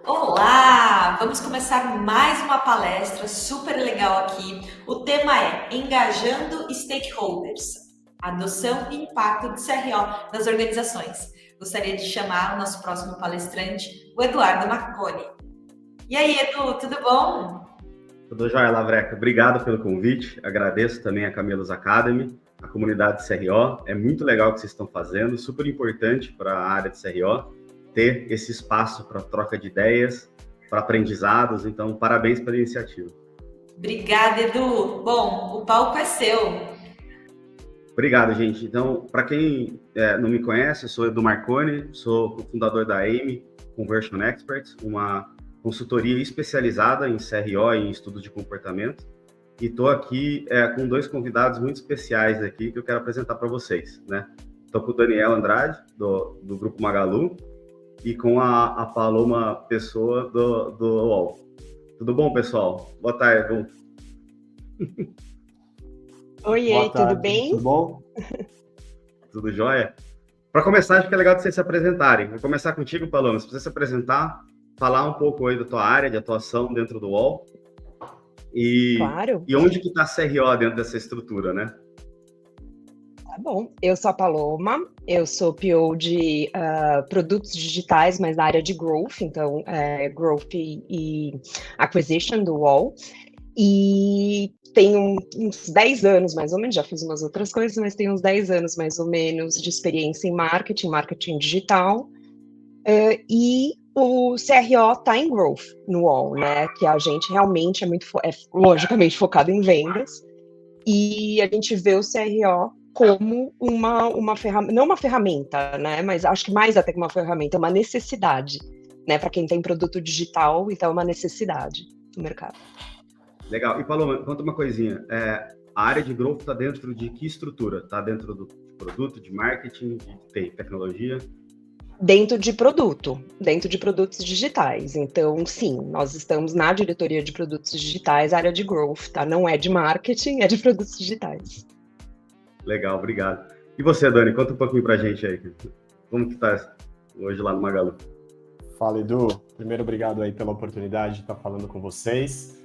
Olá! Vamos começar mais uma palestra super legal aqui. O tema é Engajando Stakeholders, adoção e impacto de CRO nas organizações. Gostaria de chamar o nosso próximo palestrante, o Eduardo Marconi. E aí, Edu, tudo bom? Tudo jóia, Lavreca. Obrigado pelo convite. Agradeço também a Camelos Academy, a comunidade de CRO. É muito legal o que vocês estão fazendo, super importante para a área de CRO ter esse espaço para troca de ideias, para aprendizados. Então, parabéns pela iniciativa. Obrigada, Edu. Bom, o palco é seu. Obrigado, gente. Então, para quem não me conhece, eu sou Edu Marconi, sou o fundador da AIME Conversion Experts, uma consultoria especializada em CRO e em estudos de comportamento. E estou aqui com dois convidados muito especiais aqui que eu quero apresentar para vocês, né? Estou com o Daniel Andrade, do Grupo Magalu, e com a Paloma Pessoa, do UOL. Tudo bom, pessoal? Boa tarde. Oiê, tudo bem? Tudo bom? Tudo jóia? Para começar, acho que é legal de vocês se apresentarem. Vou começar contigo, Paloma. Se você se apresentar, falar um pouco aí da tua área de atuação dentro do UOL. Claro. E onde que está a CRO dentro dessa estrutura, né? Tá bom. Eu sou a Paloma, eu sou PO de produtos digitais, mas na área de growth, então growth e acquisition do UOL. E tenho uns 10 anos, mais ou menos, já fiz umas outras coisas, mas tenho uns 10 anos, mais ou menos, de experiência em marketing digital. E o CRO está em growth no UOL, né? Que a gente realmente é logicamente focado em vendas, e a gente vê o CRO como uma ferramenta, não uma ferramenta, né? Mas acho que mais até que uma ferramenta, é uma necessidade, né? Para quem tem produto digital, então é uma necessidade do mercado. Legal. E Paloma, conta uma coisinha. A área de growth está dentro de que estrutura? Está dentro do produto, de marketing, de tecnologia? Dentro de produtos digitais. Então, sim, nós estamos na diretoria de produtos digitais, área de growth, tá? Não é de marketing, é de produtos digitais. Legal, obrigado. E você, Dani, conta um pouquinho pra gente aí. Como que tá hoje lá no Magalu? Fala, Edu. Primeiro, obrigado aí pela oportunidade de estar falando com vocês.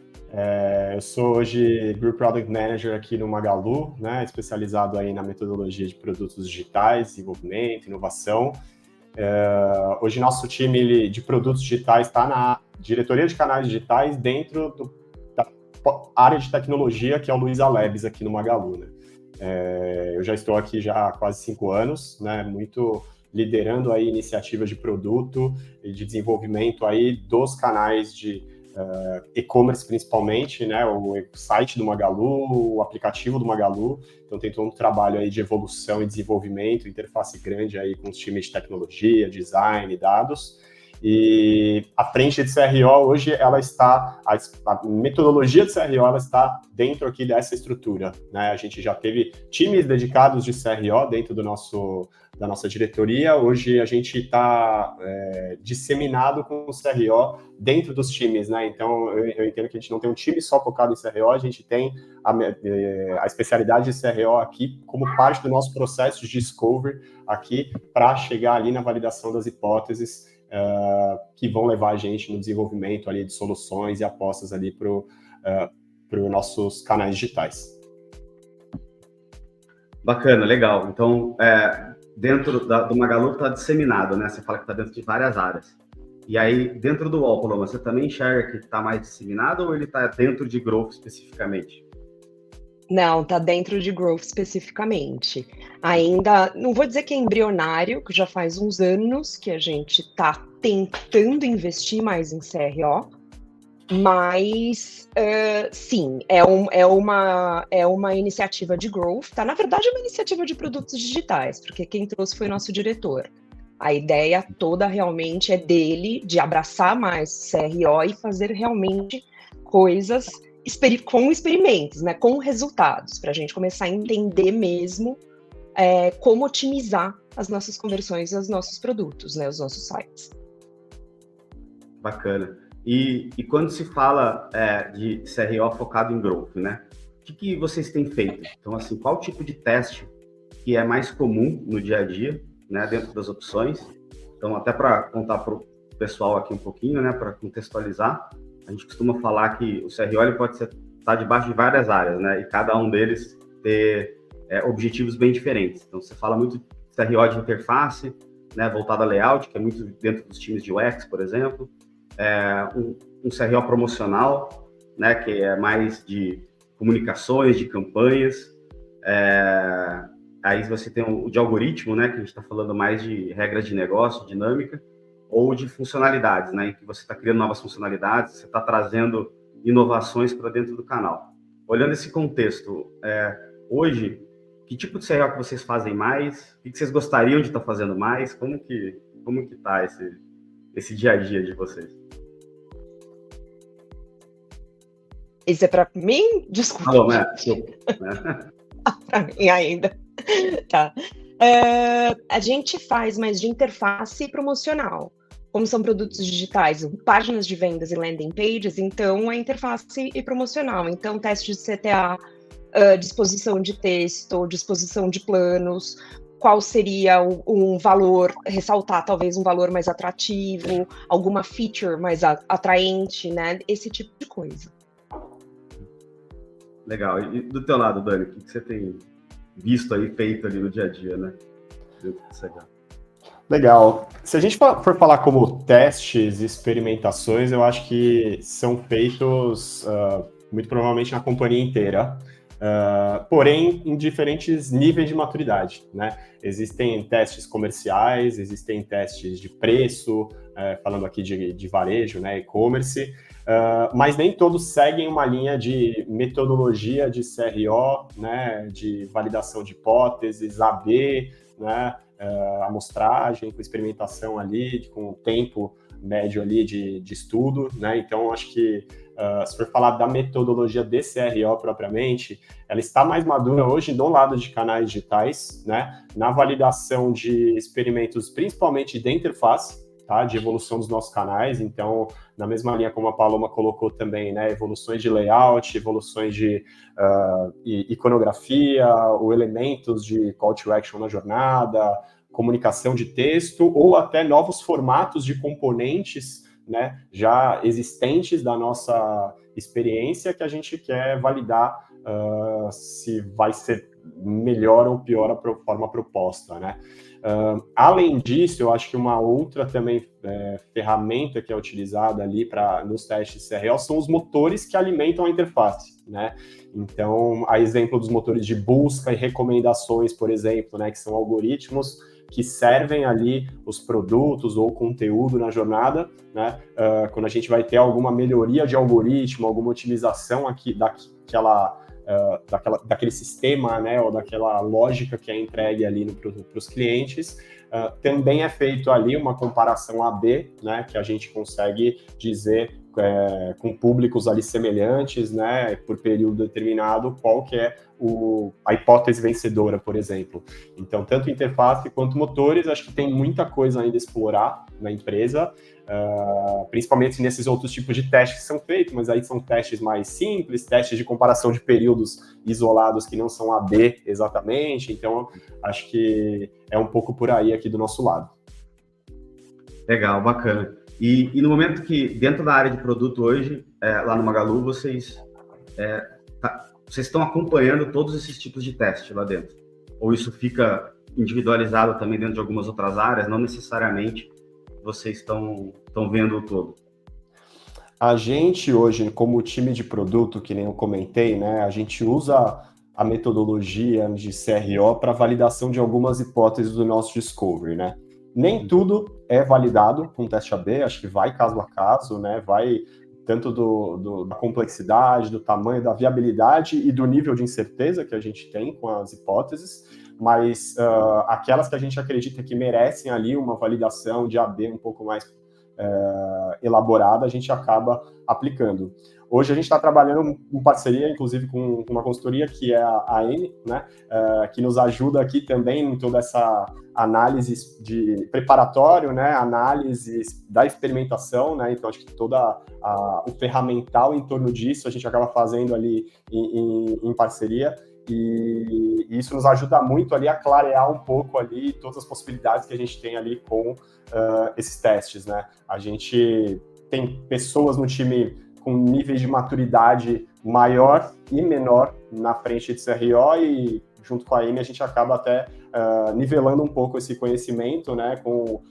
Eu sou hoje Group Product Manager aqui no Magalu, né? Especializado aí na metodologia de produtos digitais, desenvolvimento, inovação. Hoje nosso time de produtos digitais está na diretoria de canais digitais dentro da área de tecnologia, que é o Luiza Labs aqui no Magalu, né? Eu já estou aqui já há quase 5 anos, né? Muito liderando aí iniciativas de produto e de desenvolvimento aí dos canais de e-commerce principalmente, né? O site do Magalu, o aplicativo do Magalu. Então tem todo um trabalho aí de evolução e desenvolvimento, interface grande aí com os times de tecnologia, design, dados. E a frente de CRO hoje, ela está, a metodologia de CRO, ela está dentro aqui dessa estrutura, né? A gente já teve times dedicados de CRO dentro da nossa diretoria. Hoje a gente está disseminado com o CRO dentro dos times, né? Então eu entendo que a gente não tem um time só focado em CRO, a gente tem a especialidade de CRO aqui como parte do nosso processo de discovery aqui para chegar ali na validação das hipóteses que vão levar a gente no desenvolvimento ali de soluções e apostas ali para os nossos canais digitais. Bacana, legal. Então, dentro do Magalu está disseminado, né? Você fala que está dentro de várias áreas. E aí, dentro do UOL, Paloma, você também enxerga que está mais disseminado ou ele está dentro de growth especificamente? Não, está dentro de growth especificamente. Ainda, não vou dizer que é embrionário, que já faz uns anos que a gente está tentando investir mais em CRO, mas sim, é uma iniciativa de growth, tá? Na verdade, é uma iniciativa de produtos digitais, porque quem trouxe foi nosso diretor. A ideia toda realmente é dele, de abraçar mais CRO e fazer realmente coisas com experimentos, né, com resultados, para a gente começar a entender mesmo como otimizar as nossas conversões e os nossos produtos, né, os nossos sites. Bacana. E quando se fala de CRO focado em growth, né, o que vocês têm feito? Então, assim, qual tipo de teste que é mais comum no dia a dia, né, dentro das opções? Então, até para contar para pessoal aqui um pouquinho, né, para contextualizar. A gente costuma falar que o CRO ele pode estar debaixo de várias áreas, né, e cada um deles ter objetivos bem diferentes. Então, você fala muito de CRO de interface, né, voltado a layout, que é muito dentro dos times de UX, por exemplo. Um CRO promocional, né, que é mais de comunicações, de campanhas. Aí você tem o de algoritmo, né, que a gente está falando mais de regras de negócio, dinâmica, ou de funcionalidades, né, em que você está criando novas funcionalidades, você está trazendo inovações para dentro do canal. Olhando esse contexto, hoje, que tipo de CRO que vocês fazem mais? O que vocês gostariam de estar fazendo mais? Como que está esse dia a dia de vocês? Isso é para mim? Desculpa. Alô, né? Para mim ainda. Tá. A gente faz mais de interface promocional. Como são produtos digitais, páginas de vendas e landing pages, então é interface e promocional. Então, teste de CTA, disposição de texto, disposição de planos, qual seria um valor, ressaltar talvez um valor mais atrativo, alguma feature mais atraente, né? Esse tipo de coisa. Legal. E do teu lado, Dani, o que você tem visto aí, feito ali no dia a dia, né? Legal. Se a gente for falar como testes e experimentações, eu acho que são feitos muito provavelmente na companhia inteira, porém em diferentes níveis de maturidade, né? Existem testes comerciais, existem testes de preço, falando aqui de varejo, né, e-commerce, mas nem todos seguem uma linha de metodologia de CRO, né, de validação de hipóteses, AB, né, amostragem, com experimentação ali, com tempo médio ali de estudo, né? Então, acho que se for falar da metodologia de CRO propriamente, ela está mais madura hoje do lado de canais digitais, né? Na validação de experimentos, principalmente de interface, tá? De evolução dos nossos canais. Então, na mesma linha como a Paloma colocou também, né? Evoluções de layout, evoluções de iconografia, ou elementos de call to action na jornada, comunicação de texto, ou até novos formatos de componentes, né, já existentes da nossa experiência, que a gente quer validar se vai ser melhor ou pior a forma proposta, né? Além disso, eu acho que uma outra também ferramenta que é utilizada ali nos testes CRO são os motores que alimentam a interface, né? Então, a exemplo dos motores de busca e recomendações, por exemplo, né, que são algoritmos que servem ali os produtos ou conteúdo na jornada, né? Quando a gente vai ter alguma melhoria de algoritmo, alguma utilização aqui daquele sistema, né, ou daquela lógica que é entregue ali para os clientes, também é feito ali uma comparação AB, né, que a gente consegue dizer com públicos ali semelhantes, né, por período determinado, qual que é a hipótese vencedora, por exemplo. Então, tanto interface quanto motores, acho que tem muita coisa ainda a explorar na empresa, principalmente nesses outros tipos de testes que são feitos, mas aí são testes mais simples, testes de comparação de períodos isolados que não são AB exatamente, então acho que é um pouco por aí aqui do nosso lado. Legal, bacana. E no momento que, dentro da área de produto hoje, lá no Magalu, vocês estão acompanhando todos esses tipos de teste lá dentro? Ou isso fica individualizado também dentro de algumas outras áreas, não necessariamente vocês estão vendo o todo? A gente hoje, como time de produto, que nem eu comentei, né, a gente usa a metodologia de CRO para validação de algumas hipóteses do nosso discovery, né? Nem tudo é validado com teste AB, acho que vai caso a caso, né? Vai tanto da complexidade, do tamanho, da viabilidade e do nível de incerteza que a gente tem com as hipóteses, mas aquelas que a gente acredita que merecem ali uma validação de AB um pouco mais elaborada, a gente acaba aplicando. Hoje a gente está trabalhando em parceria, inclusive, com uma consultoria que é a AM, né, que nos ajuda aqui também em toda essa análise de preparatório, né, análise da experimentação, né, então acho que toda o ferramental em torno disso a gente acaba fazendo ali em parceria. e isso nos ajuda muito ali a clarear um pouco ali todas as possibilidades que a gente tem ali com esses testes, né? A gente tem pessoas no time com níveis de maturidade maior e menor na frente de CRO e junto com a Amy a gente acaba até nivelando um pouco esse conhecimento, né, com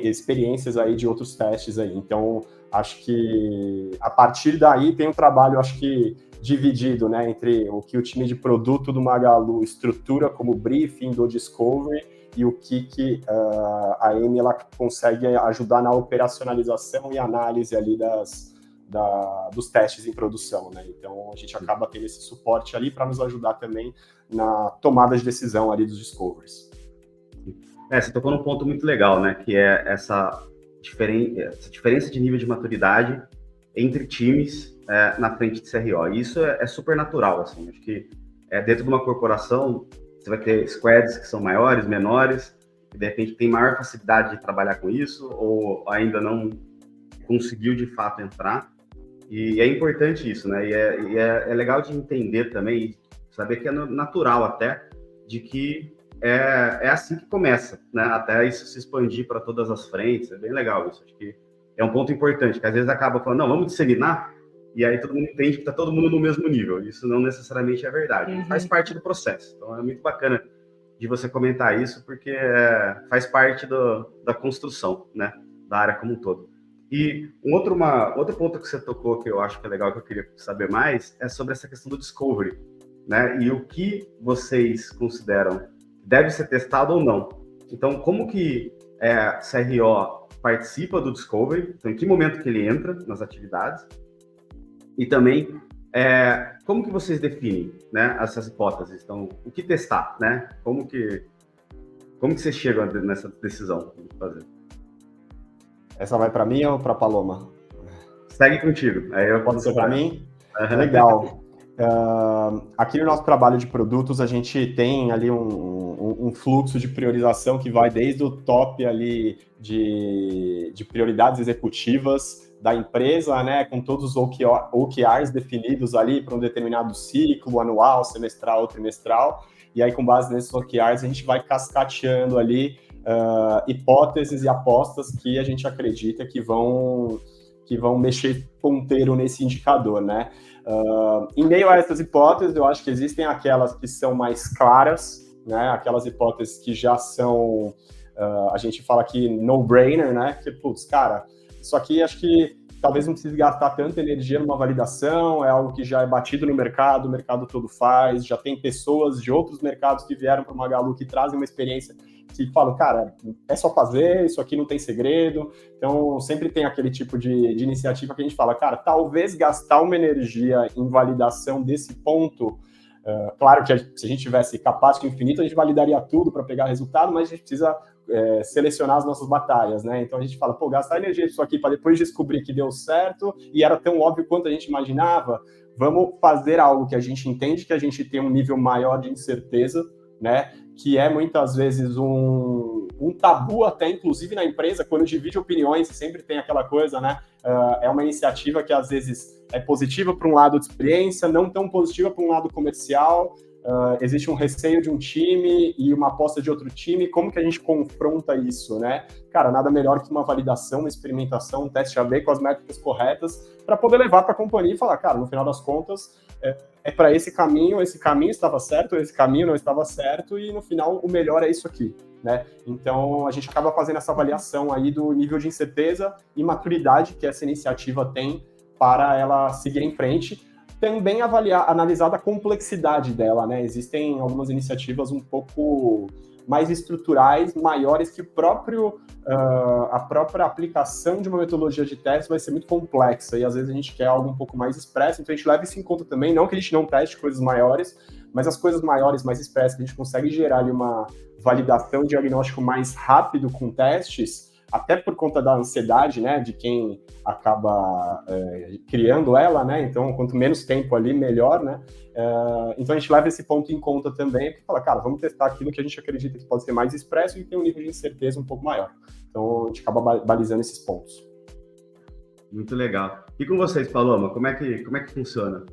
experiências aí de outros testes aí. Então, acho que a partir daí tem um trabalho, acho que dividido, né, entre o que o time de produto do Magalu estrutura como briefing do Discovery e o que a Amy ela consegue ajudar na operacionalização e análise ali dos testes em produção, né? Então a gente acaba tendo esse suporte ali para nos ajudar também na tomada de decisão ali dos discoveries. Você tocou num ponto muito legal, né? Que é essa diferença de nível de maturidade entre times na frente de CRO. E isso é super natural, assim. Acho que dentro de uma corporação você vai ter squads que são maiores, menores, que de repente tem maior facilidade de trabalhar com isso, ou ainda não conseguiu de fato entrar. E é importante isso, né? E é legal de entender também, saber que é natural até, de que é assim que começa, né? Até isso se expandir para todas as frentes, é bem legal isso. Acho que é um ponto importante, que às vezes acaba falando, não, vamos disseminar, e aí todo mundo entende que está todo mundo no mesmo nível. Isso não necessariamente é verdade, faz parte do processo. Então é muito bacana de você comentar isso, porque faz parte da construção, né? Da área como um todo. E outro ponto que você tocou, que eu acho que é legal, que eu queria saber mais, é sobre essa questão do discovery, né? E o que vocês consideram que deve ser testado ou não. Então, como que CRO participa do discovery? Então, em que momento que ele entra nas atividades? E também, como que vocês definem, né, essas hipóteses? Então, o que testar, né? Como que vocês chegam nessa decisão de fazer? Essa vai para mim ou para Paloma? Segue contigo. Pode ser para mim? Legal. Aqui no nosso trabalho de produtos, a gente tem ali um fluxo de priorização que vai desde o top ali de prioridades executivas da empresa, né, com todos os OKRs definidos ali para um determinado ciclo, anual, semestral ou trimestral, e aí com base nesses OKRs a gente vai cascateando ali hipóteses e apostas que a gente acredita que vão mexer ponteiro nesse indicador, né? Em meio a essas hipóteses, eu acho que existem aquelas que são mais claras, né? Aquelas hipóteses que já são, a gente fala aqui, no-brainer, né? Que, putz, cara, isso aqui acho que talvez não precise gastar tanta energia numa validação, é algo que já é batido no mercado, o mercado todo faz, já tem pessoas de outros mercados que vieram para o Magalu que trazem uma experiência que falam, cara, é só fazer, isso aqui não tem segredo. Então, sempre tem aquele tipo de iniciativa que a gente fala, cara, talvez gastar uma energia em validação desse ponto, claro que se a gente tivesse capacity infinito, a gente validaria tudo para pegar resultado, mas a gente precisa selecionar as nossas batalhas, né? Então a gente fala, pô, gastar energia disso aqui para depois descobrir que deu certo e era tão óbvio quanto a gente imaginava, vamos fazer algo que a gente entende que a gente tem um nível maior de incerteza, né? Que é muitas vezes um tabu até, inclusive na empresa, quando divide opiniões, sempre tem aquela coisa, né? É uma iniciativa que às vezes é positiva para um lado de experiência, não tão positiva para um lado comercial. Existe um receio de um time e uma aposta de outro time, como que a gente confronta isso, né? Cara, nada melhor que uma validação, uma experimentação, um teste AB com as métricas corretas para poder levar para a companhia e falar, cara, no final das contas, é para esse caminho estava certo, esse caminho não estava certo e no final o melhor é isso aqui, né? Então a gente acaba fazendo essa avaliação aí do nível de incerteza e maturidade que essa iniciativa tem para ela seguir em frente. Também analisar a complexidade dela, né? Existem algumas iniciativas um pouco mais estruturais, maiores, que a própria aplicação de uma metodologia de teste vai ser muito complexa, e às vezes a gente quer algo um pouco mais expresso, então a gente leva isso em conta também, não que a gente não teste coisas maiores, mas as coisas maiores, mais expressas, que a gente consegue gerar ali uma validação e diagnóstico mais rápido com testes, até por conta da ansiedade, né, de quem acaba criando ela, né, então quanto menos tempo ali, melhor, né, então a gente leva esse ponto em conta também, porque fala, cara, vamos testar aquilo que a gente acredita que pode ser mais expresso e tem um nível de incerteza um pouco maior, então a gente acaba balizando esses pontos. Muito legal. E com vocês, Paloma, como é que funciona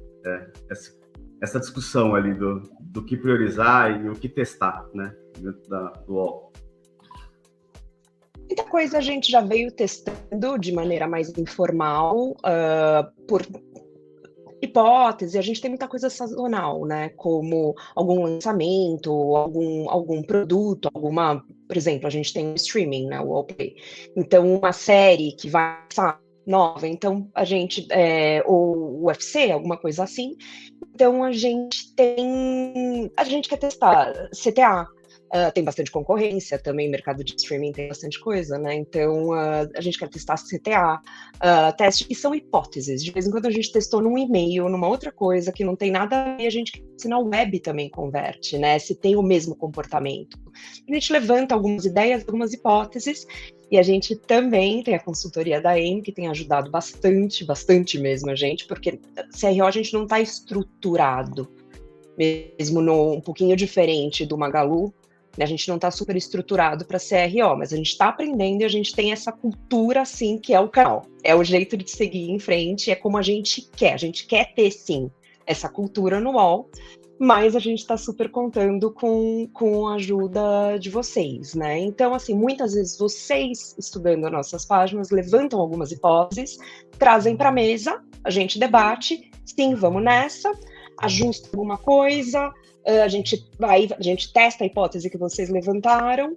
essa discussão ali do que priorizar e o que testar, né, dentro do UOL? Muita coisa a gente já veio testando de maneira mais informal, por hipótese. A gente tem muita coisa sazonal, né? Como algum lançamento, algum produto, por exemplo, a gente tem um streaming, né? O Wallplay. Então, uma série que vai lançar nova, então a gente, ou o UFC, alguma coisa assim. Então a gente quer testar CTA. Tem bastante concorrência também, mercado de streaming tem bastante coisa, né? Então, a gente quer testar CTA, testes que são hipóteses. De vez em quando a gente testou num e-mail, numa outra coisa que não tem nada a ver, a gente quer se na web também converte, né? Se tem o mesmo comportamento. A gente levanta algumas ideias, algumas hipóteses, e a gente também tem a consultoria da AIM, que tem ajudado bastante mesmo a gente, porque CRO a gente não está estruturado, mesmo um pouquinho diferente do Magalu. A gente não está super estruturado para CRO, mas a gente está aprendendo e a gente tem essa cultura, assim, que é o canal. É o jeito de seguir em frente, é como a gente quer. A gente quer ter, sim, essa cultura no UOL, mas a gente está super contando com a ajuda de vocês, né? Então, assim, muitas vezes vocês, estudando as nossas páginas, levantam algumas hipóteses, trazem para a mesa, a gente debate, sim, vamos nessa, ajusta alguma coisa, a gente testa a hipótese que vocês levantaram,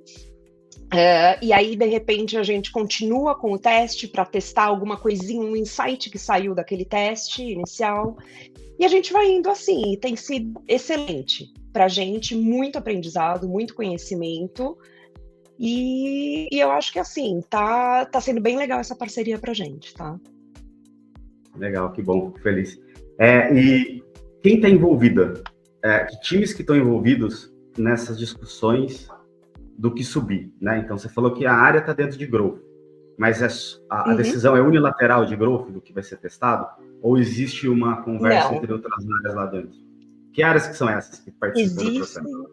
e aí, de repente, a gente continua com o teste para testar alguma coisinha, um insight que saiu daquele teste inicial, e a gente vai indo assim, e tem sido excelente para a gente, muito aprendizado, muito conhecimento, e eu acho que, assim, tá sendo bem legal essa parceria para a gente, tá? Legal, que bom, fico feliz. E quem está envolvida? Que times que estão envolvidos nessas discussões do que subir, né? Então, você falou que a área está dentro de growth, mas a decisão é unilateral de growth do que vai ser testado? Ou existe uma conversa entre outras áreas lá dentro? Que áreas que são essas que participam do processo?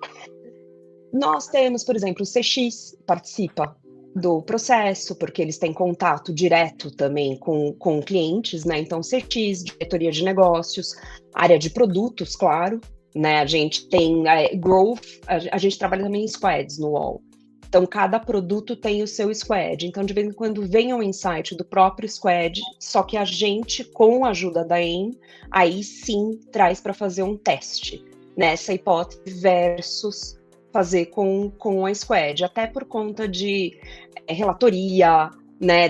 Nós temos, por exemplo, o CX participa do processo, porque eles têm contato direto também com clientes, né? Então, CX, diretoria de negócios, área de produtos, claro, né? A gente tem growth, a gente trabalha também em squads no UOL. Então, cada produto tem o seu squad. Então, de vez em quando vem um insight do próprio squad, só que a gente, com a ajuda da AIM, aí sim traz para fazer um teste nessa hipótese versus fazer com a squad, até por conta de relatoria, né,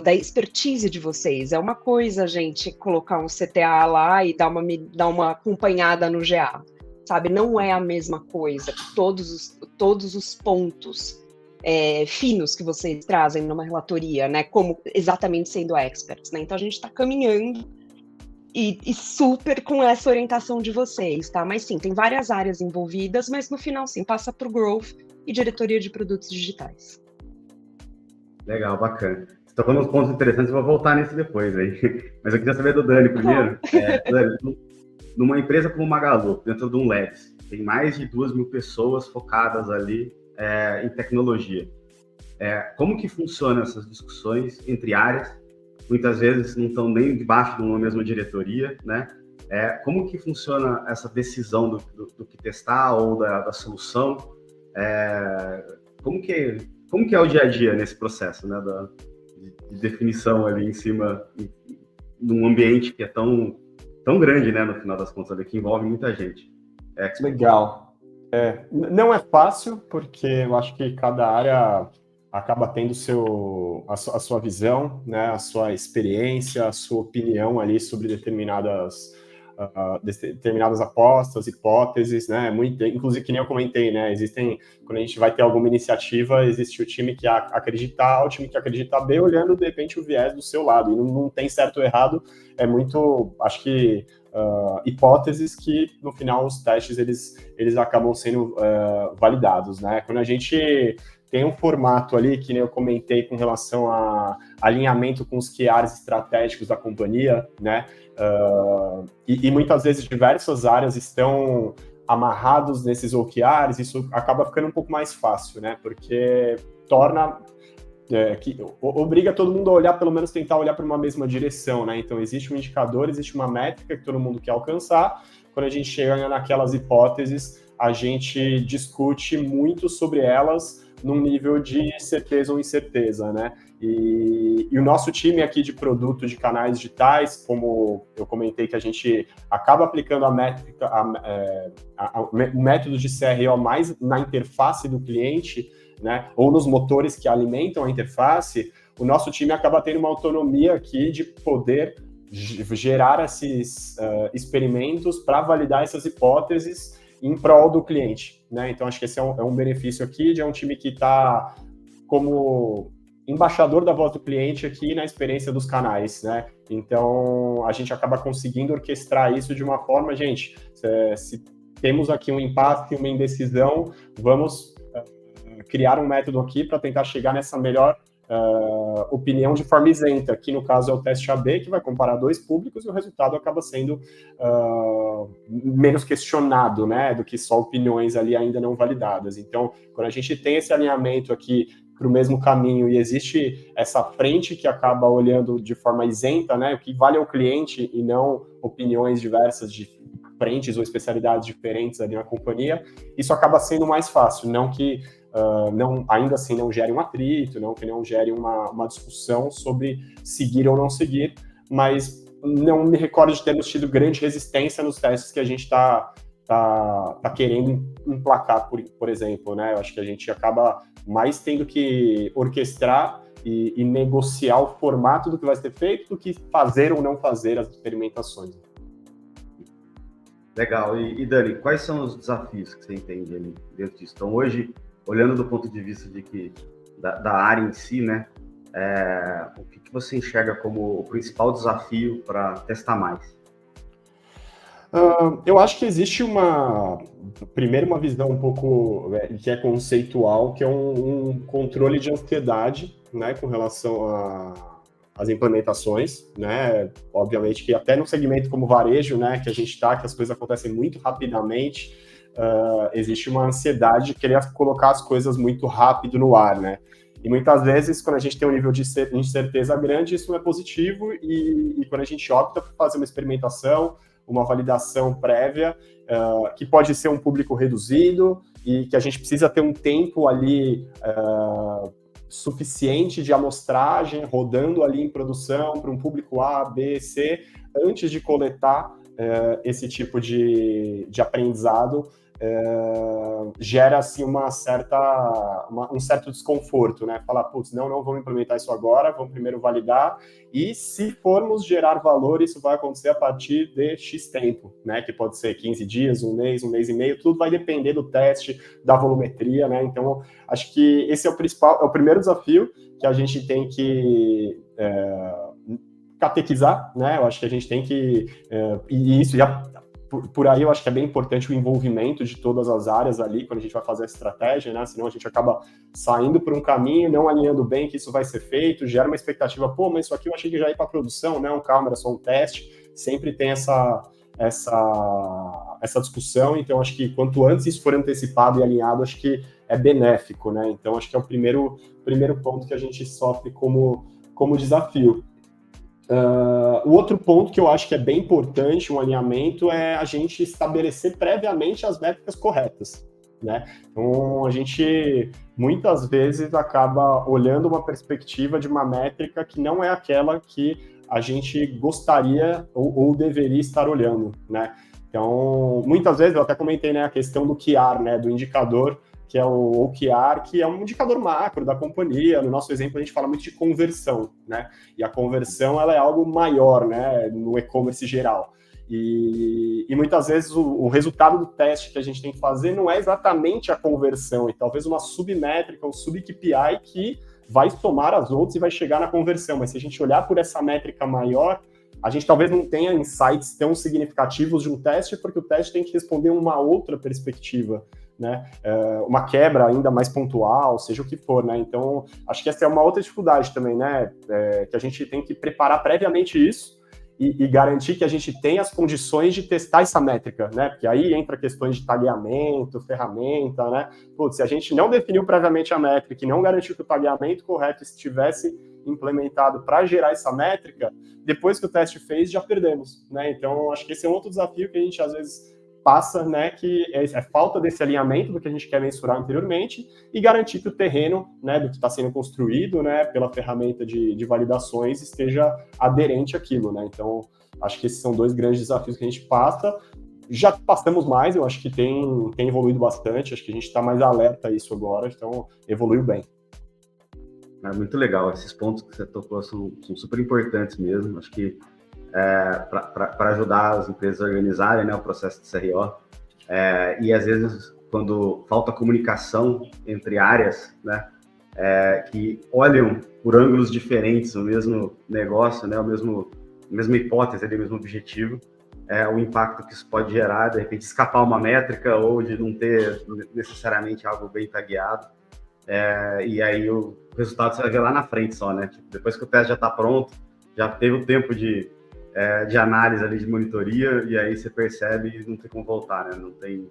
da expertise de vocês. É uma coisa, gente, colocar um CTA lá e dar uma acompanhada no GA, sabe? Não é a mesma coisa que todos os pontos finos que vocês trazem numa relatoria, né, como exatamente sendo experts, né? Então a gente está caminhando e super com essa orientação de vocês, tá? Mas sim, tem várias áreas envolvidas, mas no final, sim, passa por growth e diretoria de produtos digitais. Legal, bacana. Você tocou nos pontos interessantes, eu vou voltar nisso depois aí. Mas eu queria saber do Dani primeiro. Dani, numa empresa como o Magalu, dentro de um Labs, tem mais de 2.000 pessoas focadas ali em tecnologia. Como que funcionam essas discussões entre áreas? Muitas vezes não estão nem debaixo de uma mesma diretoria, né? Como que funciona essa decisão do que testar ou da solução? Como que é o dia a dia nesse processo, né, de definição ali em cima, num ambiente que é tão grande, né, no final das contas, ali, que envolve muita gente? Legal. Não é fácil, porque eu acho que cada área acaba tendo a sua visão, né, a sua experiência, a sua opinião ali sobre determinadas apostas, hipóteses, né? Inclusive, que nem eu comentei, né? Quando a gente vai ter alguma iniciativa, existe o time que acredita A, o time que acredita B, olhando, de repente, o viés do seu lado. E não tem certo ou errado, é muito, acho que, hipóteses que, no final, os testes, eles acabam sendo validados, né? Quando a gente tem um formato ali, que nem eu comentei, com relação a alinhamento com os QRs estratégicos da companhia, né? E muitas vezes diversas áreas estão amarrados nesses OKRs, isso acaba ficando um pouco mais fácil, né? Porque obriga todo mundo a olhar, pelo menos tentar olhar para uma mesma direção, né? Então existe um indicador, existe uma métrica que todo mundo quer alcançar, quando a gente chega naquelas hipóteses, a gente discute muito sobre elas num nível de certeza ou incerteza, né? E o nosso time aqui de produto de canais digitais, como eu comentei que a gente acaba aplicando a métrica, o método de CRO mais na interface do cliente, né, ou nos motores que alimentam a interface, o nosso time acaba tendo uma autonomia aqui de poder gerar esses experimentos para validar essas hipóteses em prol do cliente, né? Então, acho que esse é um benefício aqui de um time que está como embaixador da voz do cliente aqui na experiência dos canais, né? Então, a gente acaba conseguindo orquestrar isso de uma forma, gente, se temos aqui um impasse, uma indecisão, vamos criar um método aqui para tentar chegar nessa melhor opinião de forma isenta, que no caso é o teste AB, que vai comparar dois públicos e o resultado acaba sendo menos questionado, né, do que só opiniões ali ainda não validadas. Então, quando a gente tem esse alinhamento aqui para o mesmo caminho e existe essa frente que acaba olhando de forma isenta, né, o que vale ao cliente e não opiniões diversas de frentes ou especialidades diferentes ali na companhia, isso acaba sendo mais fácil, não que ainda assim não gere um atrito, não que não gere uma discussão sobre seguir ou não seguir, mas não me recordo de termos tido grande resistência nos testes que a gente está querendo emplacar, por exemplo, né? Eu acho que a gente acaba mais tendo que orquestrar e negociar o formato do que vai ser feito do que fazer ou não fazer as experimentações. Legal. E Dani, quais são os desafios que você entende ali dentro disso? Então, hoje, olhando do ponto de vista da área em si, né, o que você enxerga como o principal desafio para testar mais? Eu acho que existe primeiro uma visão um pouco que é conceitual, que é um controle de ansiedade, né, com relação às implementações, né, obviamente que até no segmento como varejo, né, que a gente está, que as coisas acontecem muito rapidamente, existe uma ansiedade de querer colocar as coisas muito rápido no ar, né? E muitas vezes, quando a gente tem um nível de incerteza grande, isso não é positivo, e quando a gente opta por fazer uma experimentação, uma validação prévia, que pode ser um público reduzido, e que a gente precisa ter um tempo ali suficiente de amostragem, rodando ali em produção para um público A, B, C, antes de coletar esse tipo de aprendizado, gera assim um certo desconforto, né? Falar, putz, não vamos implementar isso agora, vamos primeiro validar, e se formos gerar valor, isso vai acontecer a partir de X tempo, né? Que pode ser 15 dias, um mês e meio, tudo vai depender do teste, da volumetria, né? Então, acho que esse é o primeiro desafio que a gente tem que catequizar, né? Eu acho que a gente tem que, e isso já por aí eu acho que é bem importante o envolvimento de todas as áreas ali, quando a gente vai fazer a estratégia, né? Senão a gente acaba saindo por um caminho, não alinhando bem que isso vai ser feito, gera uma expectativa, pô, mas isso aqui eu achei que já ia para produção, não, calma, era só um teste. Sempre tem essa discussão, então acho que quanto antes isso for antecipado e alinhado, acho que é benéfico, né? Então acho que é o primeiro ponto que a gente sofre como desafio. O outro ponto que eu acho que é bem importante, um alinhamento, é a gente estabelecer previamente as métricas corretas, né? Então, a gente, muitas vezes, acaba olhando uma perspectiva de uma métrica que não é aquela que a gente gostaria ou deveria estar olhando, né? Então, muitas vezes, eu até comentei, né, a questão do QAR, né, do indicador, que é o OKR, que é um indicador macro da companhia. No nosso exemplo, a gente fala muito de conversão, né? E a conversão, ela é algo maior, né, no e-commerce geral. E muitas vezes o resultado do teste que a gente tem que fazer não é exatamente a conversão, e talvez uma submétrica, um sub-KPI que vai somar as outras e vai chegar na conversão. Mas se a gente olhar por essa métrica maior, a gente talvez não tenha insights tão significativos de um teste, porque o teste tem que responder uma outra perspectiva, né? Uma quebra ainda mais pontual, seja o que for, né? Então, acho que essa é uma outra dificuldade também, né? Que a gente tem que preparar previamente isso e garantir que a gente tenha as condições de testar essa métrica, né? Porque aí entra questões de tagueamento, ferramenta, né? Putz, se a gente não definiu previamente a métrica e não garantiu que o tagueamento correto estivesse implementado para gerar essa métrica, depois que o teste fez, já perdemos, né? Então, acho que esse é um outro desafio que a gente, às vezes, passa, né? Que é falta desse alinhamento do que a gente quer mensurar anteriormente e garantir que o terreno, né, do que está sendo construído, né, pela ferramenta de validações, esteja aderente àquilo, né? Então, acho que esses são 2 grandes desafios que a gente passa. Já passamos mais, eu acho que tem evoluído bastante, acho que a gente está mais alerta a isso agora, então evoluiu bem. É muito legal, esses pontos que você tocou são super importantes mesmo, acho que para ajudar as empresas a organizarem, né, o processo de CRO, e às vezes quando falta comunicação entre áreas, né, que olham por ângulos diferentes o mesmo negócio, né, a mesma hipótese, o mesmo objetivo, o impacto que isso pode gerar, de repente escapar uma métrica ou de não ter necessariamente algo bem tagueado. E aí o resultado você vai ver lá na frente só, né? Tipo, depois que o teste já está pronto, já teve o tempo de análise ali, de monitoria, e aí você percebe e não tem como voltar, né? Não tem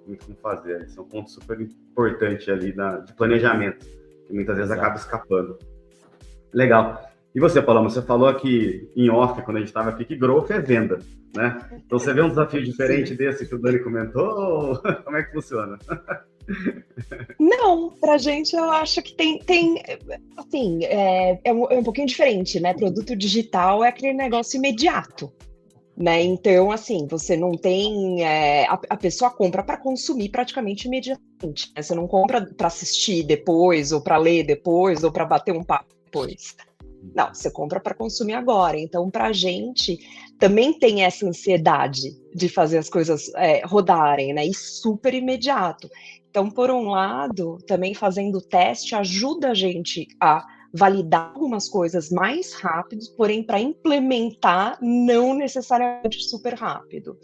muito como fazer. Esse é um ponto super importante ali de planejamento, que muitas vezes acaba escapando. Legal. E você, Paloma, você falou aqui em off, quando a gente estava aqui, que growth é venda, né? Então você vê um desafio diferente desse que o Dani comentou, ou como é que funciona? Não, pra gente eu acho que tem assim, é um pouquinho diferente, né? Produto digital é aquele negócio imediato, né? Então, assim, você não tem, a pessoa compra para consumir praticamente imediatamente, né? Você não compra para assistir depois, ou para ler depois, ou para bater um papo depois. Não, você compra para consumir agora. Então, para a gente, também tem essa ansiedade de fazer as coisas rodarem, né? E super imediato. Então, por um lado, também fazendo o teste ajuda a gente a validar algumas coisas mais rápido, porém, para implementar, não necessariamente super rápido.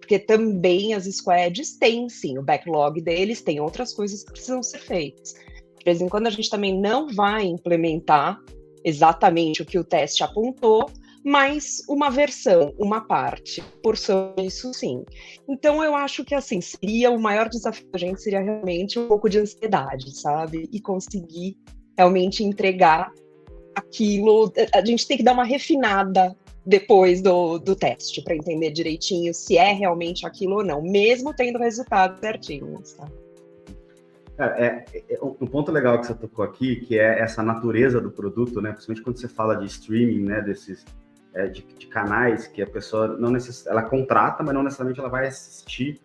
Porque também as squads têm, sim, o backlog deles, tem outras coisas que precisam ser feitas. De vez em quando, a gente também não vai implementar exatamente o que o teste apontou, mas uma versão, uma parte, porção disso sim. Então eu acho que assim, seria o maior desafio da gente, seria realmente um pouco de ansiedade, sabe? E conseguir realmente entregar aquilo. A gente tem que dar uma refinada depois do teste, para entender direitinho se é realmente aquilo ou não, mesmo tendo resultados certinhos, tá? Um ponto legal que você tocou aqui, que é essa natureza do produto, né? Principalmente quando você fala de streaming, né? Desses de canais que a pessoa não ela contrata, mas não necessariamente ela vai assistir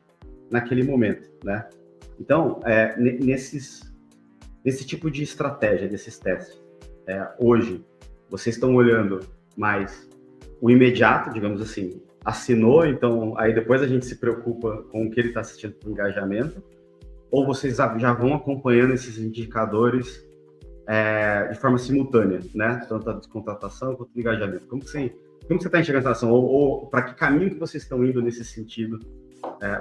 naquele momento, né? Então, nesse tipo de estratégia, desses testes, hoje vocês estão olhando mais o imediato, digamos assim, assinou, então aí depois a gente se preocupa com o que ele está assistindo para o engajamento. Ou vocês já vão acompanhando esses indicadores de forma simultânea, né? Tanto a descontratação quanto o engajamento. Como que você está enxergando essa ação? Ou para que caminho que vocês estão indo nesse sentido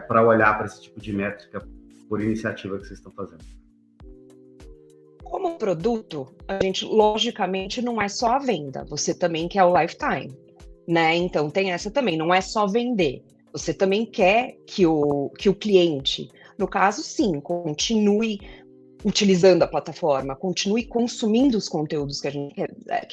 para olhar para esse tipo de métrica por iniciativa que vocês estão fazendo? Como produto, a gente, logicamente, não é só a venda. Você também quer o lifetime, né? Então, tem essa também. Não é só vender. Você também quer que o cliente... No caso, sim, continue utilizando a plataforma, continue consumindo os conteúdos que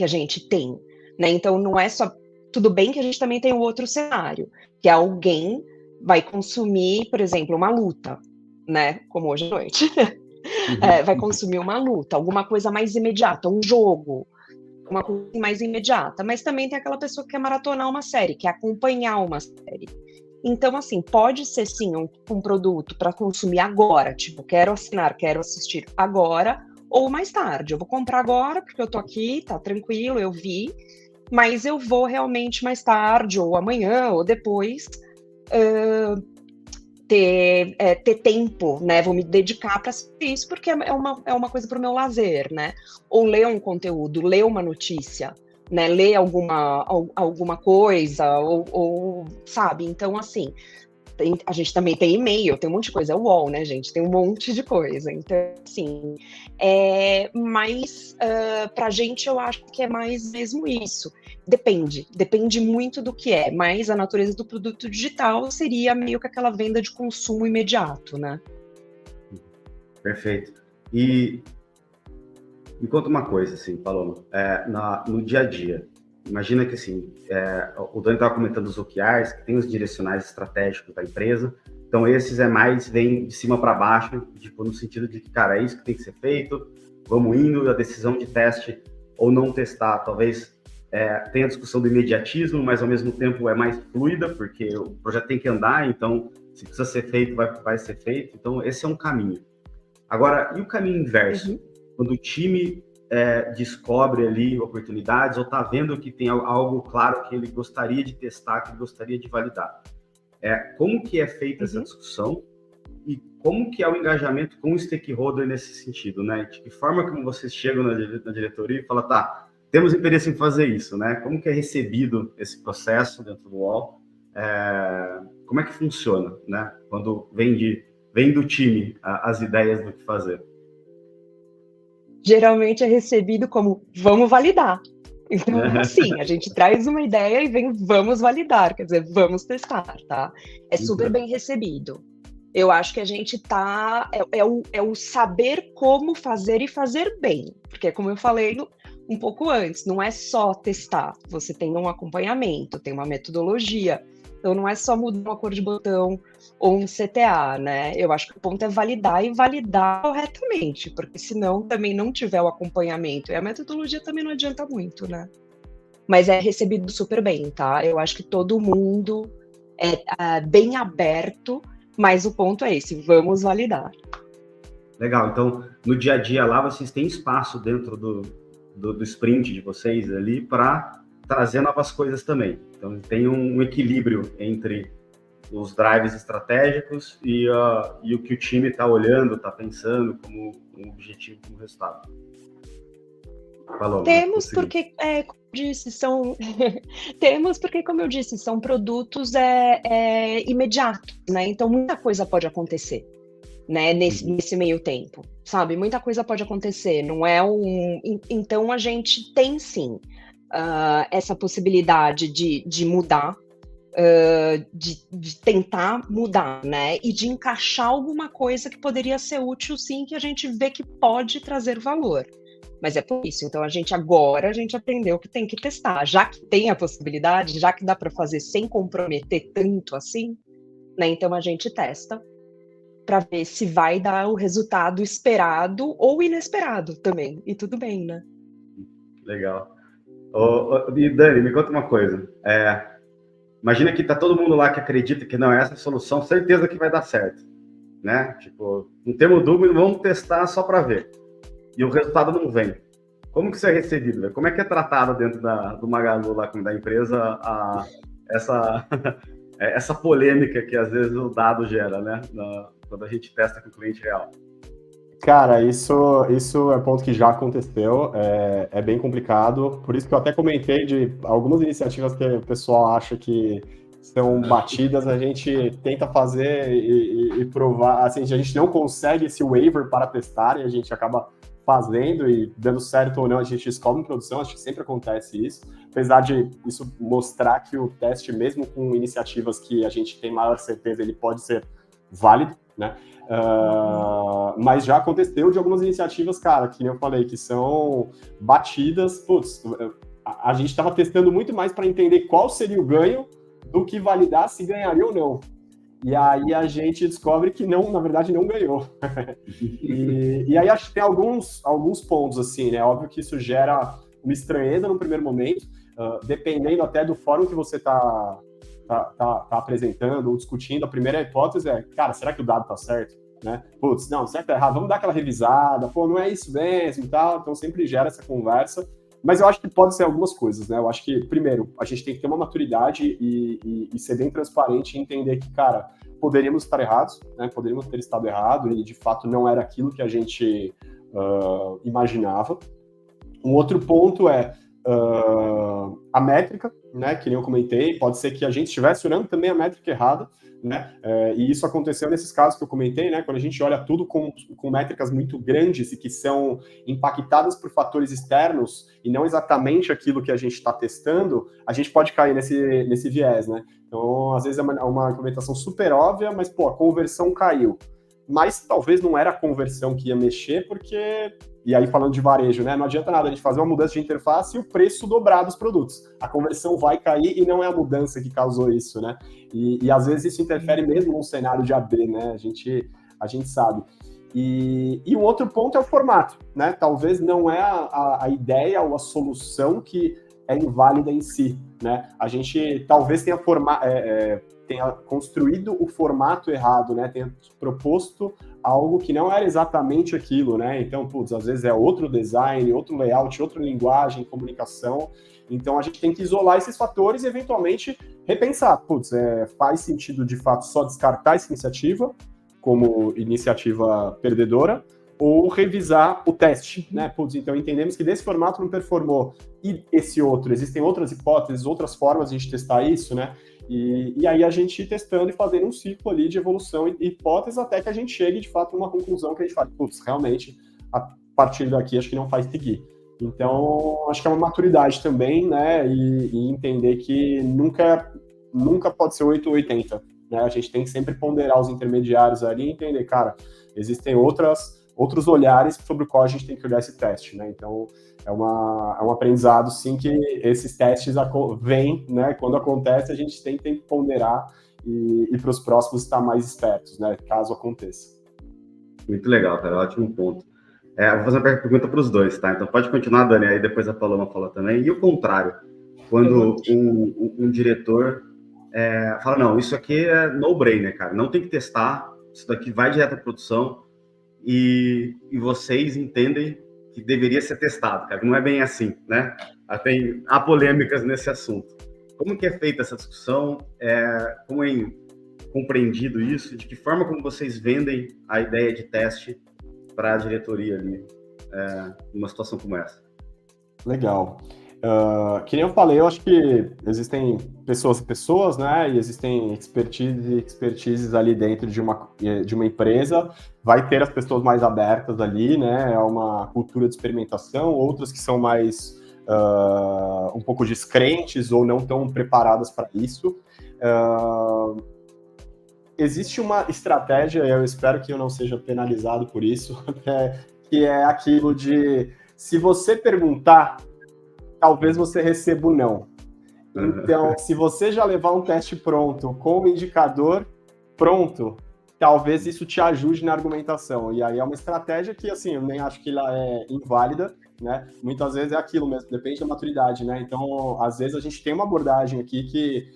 a gente tem, né? Então, não é só... Tudo bem que a gente também tem o outro cenário, que alguém vai consumir, por exemplo, uma luta, né? Como hoje à noite. Vai consumir uma luta, alguma coisa mais imediata, um jogo, uma coisa mais imediata. Mas também tem aquela pessoa que quer maratonar uma série, quer acompanhar uma série. Então, assim, pode ser, sim, um produto para consumir agora, tipo, quero assinar, quero assistir agora, ou mais tarde. Eu vou comprar agora, porque eu tô aqui, tá tranquilo, eu vi, mas eu vou realmente mais tarde, ou amanhã, ou depois, ter tempo, né? Vou me dedicar para isso, porque é uma coisa para o meu lazer, né? Ou ler um conteúdo, ler uma notícia, né, ler alguma coisa, ou sabe? Então, assim, a gente também tem e-mail, tem um monte de coisa, é o UOL, né, gente? Tem um monte de coisa. Então, assim, mas pra gente eu acho que é mais mesmo isso. Depende muito do que é, mas a natureza do produto digital seria meio que aquela venda de consumo imediato, né? Perfeito. E me conta uma coisa, assim, Paloma, no dia a dia, imagina que, assim, o Dani estava comentando os OKRs, que tem os direcionais estratégicos da empresa, então esses vem de cima para baixo, tipo, no sentido de que, cara, é isso que tem que ser feito, vamos indo, a decisão de teste ou não testar, talvez tenha a discussão do imediatismo, mas ao mesmo tempo é mais fluida, porque o projeto tem que andar, então se precisa ser feito, vai ser feito, então esse é um caminho. Agora, e o caminho inverso? Uhum. Quando o time descobre ali oportunidades ou está vendo que tem algo claro que ele gostaria de testar, que ele gostaria de validar. Como que é feita essa discussão e como que é o engajamento com o stakeholder nesse sentido, né? De que forma que vocês chegam na diretoria e falam, tá, temos interesse em fazer isso, né? Como que é recebido esse processo dentro do UOL? Como é que funciona, né? Quando vem do time as ideias do que fazer. Geralmente é recebido como, vamos validar. Então, assim, a gente traz uma ideia e vem, vamos validar, quer dizer, vamos testar, tá? É super bem recebido. Eu acho que a gente tá... É o saber como fazer e fazer bem. Porque, como eu falei um pouco antes, não é só testar. Você tem um acompanhamento, tem uma metodologia. Então, não é só mudar uma cor de botão ou um CTA, né? Eu acho que o ponto é validar e validar corretamente, porque senão também não tiver o acompanhamento. E a metodologia também não adianta muito, né? Mas é recebido super bem, tá? Eu acho que todo mundo é bem aberto, mas o ponto é esse, vamos validar. Legal, então no dia a dia lá vocês têm espaço dentro do sprint de vocês ali para trazer novas coisas também. Então tem um equilíbrio entre os drives estratégicos e o que o time está olhando, está pensando como um objetivo, como resultado. Falou, temos porque, como eu disse, como eu disse, são produtos imediatos, né? Então muita coisa pode acontecer, né? Nesse meio tempo, sabe? Muita coisa pode acontecer. Não é Então a gente tem sim essa possibilidade de mudar. De tentar mudar, né? E de encaixar alguma coisa que poderia ser útil, sim, que a gente vê que pode trazer valor. Mas é por isso. Então, a gente aprendeu que tem que testar. Já que tem a possibilidade, já que dá para fazer sem comprometer tanto assim, né? Então, a gente testa para ver se vai dar o resultado esperado ou inesperado também. E tudo bem, né? Legal. E Dani, me conta uma coisa. Imagina que tá todo mundo lá que acredita que não, essa solução, certeza que vai dar certo, né? Tipo, não temos dúvida, vamos testar só para ver. E o resultado não vem. Como que isso é recebido? Véio? Como é que é tratado dentro do Magalu, lá da empresa, essa polêmica que às vezes o dado gera, né? Quando a gente testa com o cliente real? Cara, isso é um ponto que já aconteceu, é bem complicado, por isso que eu até comentei de algumas iniciativas que o pessoal acha que são batidas, a gente tenta fazer e provar, assim, a gente não consegue esse waiver para testar e a gente acaba fazendo e dando certo ou não, a gente descobre em produção, acho que sempre acontece isso, apesar de isso mostrar que o teste, mesmo com iniciativas que a gente tem maior certeza, ele pode ser válido, né? Mas já aconteceu de algumas iniciativas, cara, que eu falei, que são batidas. Putz, a gente estava testando muito mais para entender qual seria o ganho do que validar se ganharia ou não. E aí a gente descobre que não, na verdade, não ganhou. e aí acho que tem alguns pontos, assim, né? Óbvio que isso gera uma estranheza no primeiro momento, dependendo até do fórum que você tá apresentando ou discutindo. A primeira hipótese é, cara, será que o dado tá certo? Né? Putz, não, certo, tá errado, vamos dar aquela revisada, pô, não é isso mesmo e tal. Então sempre gera essa conversa. Mas eu acho que pode ser algumas coisas, né? Eu acho que, primeiro, a gente tem que ter uma maturidade e ser bem transparente e entender que, cara, poderíamos estar errados, né? Poderíamos ter estado errado e, de fato, não era aquilo que a gente imaginava. Um outro ponto é, a métrica, né, que nem eu comentei, pode ser que a gente estivesse olhando também a métrica errada, né, e isso aconteceu nesses casos que eu comentei, né, quando a gente olha tudo com métricas muito grandes e que são impactadas por fatores externos e não exatamente aquilo que a gente está testando, a gente pode cair nesse viés, né. Então, às vezes é uma implementação super óbvia, mas, pô, a conversão caiu. Mas talvez não era a conversão que ia mexer, porque... E aí, falando de varejo, né? Não adianta nada a gente fazer uma mudança de interface e o preço dobrar dos produtos. A conversão vai cair e não é a mudança que causou isso, né? E às vezes isso interfere mesmo num cenário de AB, né? A gente sabe. E um outro ponto é o formato, né? Talvez não é a ideia ou a solução que é inválida em si, né? A gente talvez tenha construído o formato errado, né? Tenha proposto algo que não era exatamente aquilo, né? Então, putz, às vezes é outro design, outro layout, outra linguagem, comunicação. Então, a gente tem que isolar esses fatores e, eventualmente, repensar. Putz, faz sentido, de fato, só descartar essa iniciativa como iniciativa perdedora ou revisar o teste, né? Putz, então entendemos que desse formato não performou e esse outro, existem outras hipóteses, outras formas de a gente testar isso, né? E aí a gente ir testando e fazendo um ciclo ali de evolução e hipóteses até que a gente chegue, de fato, a uma conclusão que a gente fala, putz, realmente, a partir daqui acho que não faz seguir. Então, acho que é uma maturidade também, né? E entender que nunca pode ser 8 ou 80, né? A gente tem que sempre ponderar os intermediários ali e entender, cara, existem outros olhares sobre o qual a gente tem que olhar esse teste, né? Então, é um aprendizado, sim, que esses testes vêm, né? Quando acontece, a gente tem que ponderar e para os próximos estar mais espertos, né? Caso aconteça. Muito legal, cara. Ótimo ponto. Vou fazer uma pergunta para os dois, tá? Então, pode continuar, Dani, aí depois a Paloma fala também. E o contrário, quando um diretor fala, não, isso aqui é no-brainer, cara. Não tem que testar, isso daqui vai direto à produção e vocês entendem que deveria ser testado, cara. Não é bem assim, né? Há polêmicas nesse assunto. Como que é feita essa discussão? Como é compreendido isso? De que forma como vocês vendem a ideia de teste para a diretoria ali, numa situação como essa? Legal. Que nem eu falei, eu acho que existem pessoas e pessoas, né? E existem expertises ali dentro de uma empresa. Vai ter as pessoas mais abertas ali, né? É uma cultura de experimentação, outras que são mais um pouco descrentes ou não tão preparadas para isso. Existe uma estratégia, eu espero que eu não seja penalizado por isso, que é aquilo de, se você perguntar, talvez você receba o não. Então, se você já levar um teste pronto, com o indicador pronto, talvez isso te ajude na argumentação. E aí é uma estratégia que, assim, eu nem acho que ela é inválida, né? Muitas vezes é aquilo mesmo, depende da maturidade, né? Então, às vezes a gente tem uma abordagem aqui que,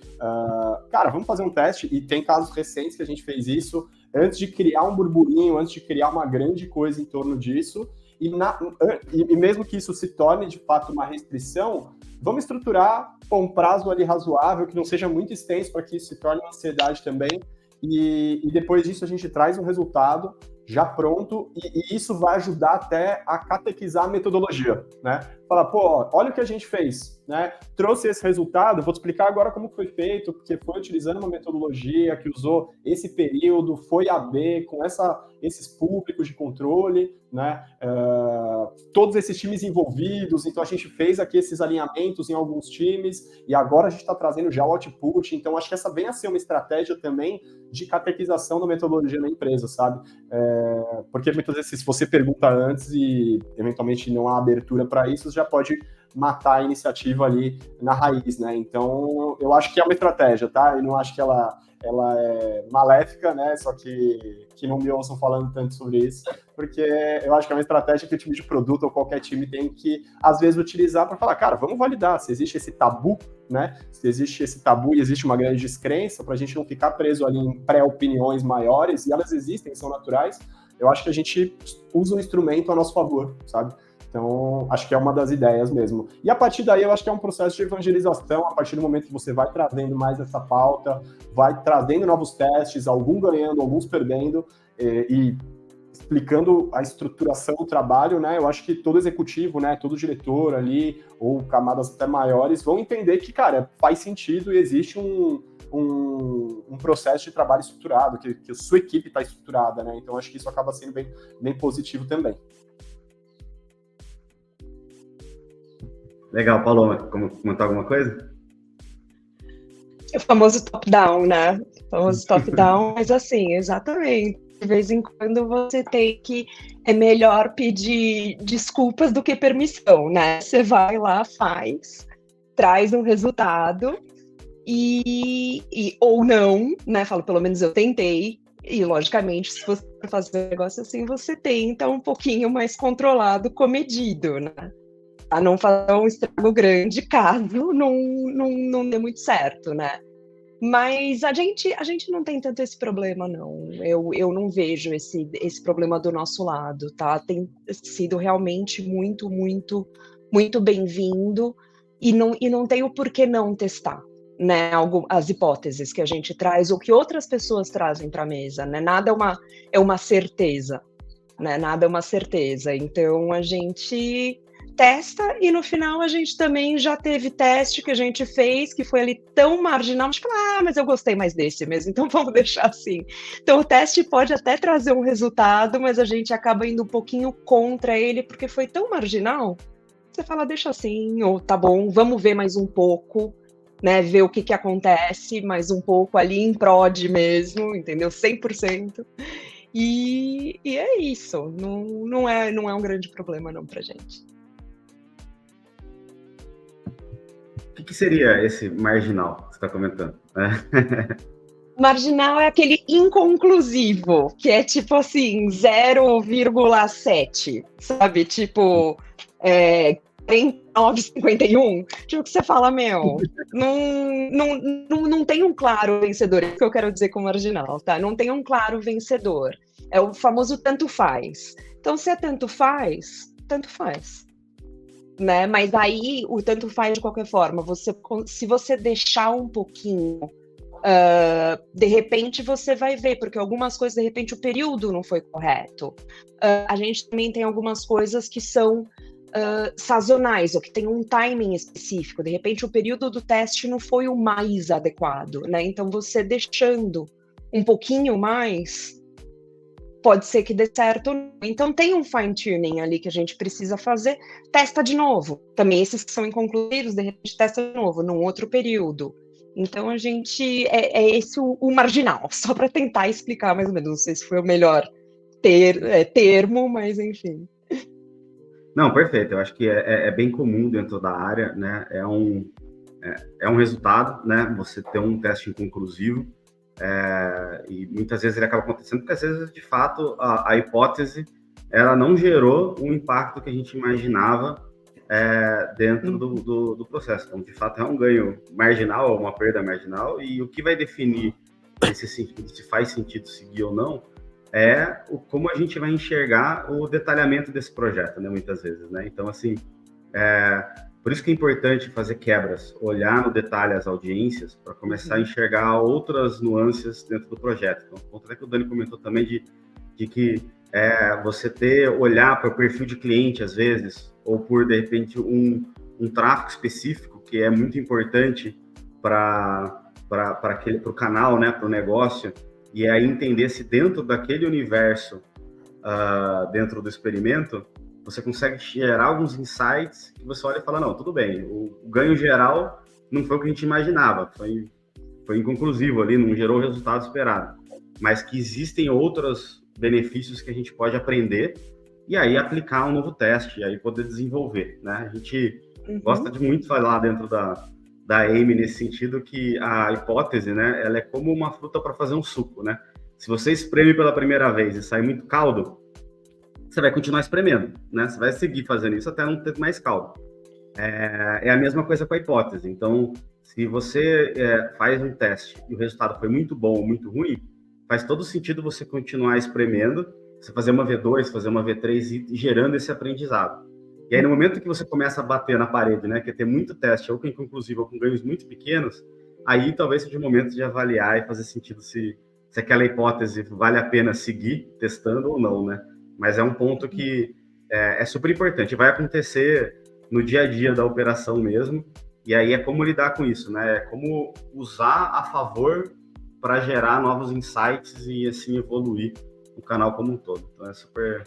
cara, vamos fazer um teste, e tem casos recentes que a gente fez isso, antes de criar um burburinho, antes de criar uma grande coisa em torno disso, e mesmo que isso se torne, de fato, uma restrição, vamos estruturar um prazo ali razoável, que não seja muito extenso, para que isso se torne uma ansiedade também, e depois disso a gente traz um resultado já pronto, e isso vai ajudar até a catequizar a metodologia, né? Falar, pô, olha o que a gente fez, né? Trouxe esse resultado, vou te explicar agora como foi feito, porque foi utilizando uma metodologia que usou esse período, foi AB, com esses públicos de controle, né? Todos esses times envolvidos, então a gente fez aqui esses alinhamentos em alguns times, e agora a gente está trazendo já o output, então acho que essa vem a ser uma estratégia também de catequização da metodologia na empresa, sabe? Porque muitas vezes, se você pergunta antes e eventualmente não há abertura para isso, você já pode matar a iniciativa ali na raiz, né? Então, eu acho que é uma estratégia, tá? Eu não acho que ela é maléfica, né? Só que não me ouçam falando tanto sobre isso, porque eu acho que é uma estratégia que o time de produto ou qualquer time tem que, às vezes, utilizar para falar, cara, vamos validar se existe esse tabu, né? Se existe esse tabu e existe uma grande descrença, para a gente não ficar preso ali em pré-opiniões maiores, e elas existem, são naturais, eu acho que a gente usa o instrumento a nosso favor, sabe? Então, acho que é uma das ideias mesmo. E a partir daí, eu acho que é um processo de evangelização, a partir do momento que você vai trazendo mais essa pauta, vai trazendo novos testes, alguns ganhando, alguns perdendo, e explicando a estruturação do trabalho, né? Eu acho que todo executivo, né, todo diretor ali, ou camadas até maiores, vão entender que, cara, faz sentido e existe um processo de trabalho estruturado, que a sua equipe está estruturada, né? Então, acho que isso acaba sendo bem positivo também. Legal, Paloma, comentar alguma coisa? O famoso top-down, né? O famoso top-down, mas assim, exatamente. De vez em quando você tem que... É melhor pedir desculpas do que permissão, né? Você vai lá, faz, traz um resultado ou não, né? Fala, pelo menos eu tentei. E, logicamente, se você for fazer um negócio assim, você tenta um pouquinho mais controlado, comedido, né? A não fazer um estrago grande caso não dê muito certo, né? Mas a gente não tem tanto esse problema, não. Eu não vejo esse problema do nosso lado, tá? Tem sido realmente muito, muito, muito bem-vindo e não tem o porquê não testar, né? As hipóteses que a gente traz ou que outras pessoas trazem para a mesa, né? Nada é uma certeza, né? Nada é uma certeza. Então a gente testa e no final a gente também já teve teste que a gente fez que foi ali tão marginal, tipo, mas eu gostei mais desse mesmo, então vamos deixar assim. Então o teste pode até trazer um resultado, mas a gente acaba indo um pouquinho contra ele porque foi tão marginal. Você fala, deixa assim, ou tá bom, vamos ver mais um pouco, né, ver o que acontece mais um pouco ali em prod mesmo, entendeu? 100%. E é isso, não é um grande problema não pra gente. O que seria esse marginal que você está comentando? Marginal é aquele inconclusivo, que é tipo assim, 0,7, sabe? Tipo, 49,51. Tipo, que você fala, não tem um claro vencedor. É o que eu quero dizer com marginal, tá? Não tem um claro vencedor. É o famoso tanto faz. Então, se é tanto faz, tanto faz. Né? Mas aí o tanto faz de qualquer forma. Se você deixar um pouquinho, de repente você vai ver, porque algumas coisas, de repente, o período não foi correto. A gente também tem algumas coisas que são sazonais, ou que tem um timing específico. De repente, o período do teste não foi o mais adequado, né? Então, você deixando um pouquinho mais, pode ser que dê certo. Então, tem um fine-tuning ali que a gente precisa fazer, testa de novo. Também esses que são inconcluídos, de repente, testa de novo, num outro período. Então, a gente... É esse o marginal, só para tentar explicar mais ou menos. Não sei se foi o melhor termo, mas enfim. Não, perfeito. Eu acho que é bem comum dentro da área, né? É um resultado, né? Você ter um teste inconclusivo. E muitas vezes ele acaba acontecendo porque às vezes de fato a hipótese ela não gerou o impacto que a gente imaginava dentro do processo. Então, de fato, é um ganho marginal ou uma perda marginal, e o que vai definir se faz sentido seguir ou não como a gente vai enxergar o detalhamento desse projeto, né, muitas vezes, né? Então, assim, por isso que é importante fazer quebras, olhar no detalhe as audiências para começar a enxergar outras nuances dentro do projeto. Então, o ponto que o Dani comentou também de que você olhar para o perfil de cliente, às vezes, ou por, de repente, um tráfego específico que é muito importante para o canal, né, para o negócio, e aí entender se dentro daquele universo, dentro do experimento, você consegue gerar alguns insights que você olha e fala, não, tudo bem, o ganho geral não foi o que a gente imaginava, foi inconclusivo ali, não gerou o resultado esperado, mas que existem outros benefícios que a gente pode aprender e aí aplicar um novo teste, e aí poder desenvolver, né? A gente gosta de muito falar dentro da AIME nesse sentido que a hipótese, né, ela é como uma fruta para fazer um suco, né? Se você espreme pela primeira vez e sai muito caldo, você vai continuar espremendo, né? Você vai seguir fazendo isso até não ter mais caldo. É a mesma coisa com a hipótese. Então, se você faz um teste e o resultado foi muito bom ou muito ruim, faz todo sentido você continuar espremendo, você fazer uma V2, fazer uma V3 e gerando esse aprendizado. E aí, no momento que você começa a bater na parede, né, que é ter muito teste, ou com inconclusivo, ou com ganhos muito pequenos, aí talvez seja o momento de avaliar e fazer sentido se se aquela hipótese vale a pena seguir testando ou não, né? Mas é um ponto que é super importante, vai acontecer no dia a dia da operação mesmo, e aí é como lidar com isso, né? É como usar a favor para gerar novos insights e assim evoluir o canal como um todo. Então é super,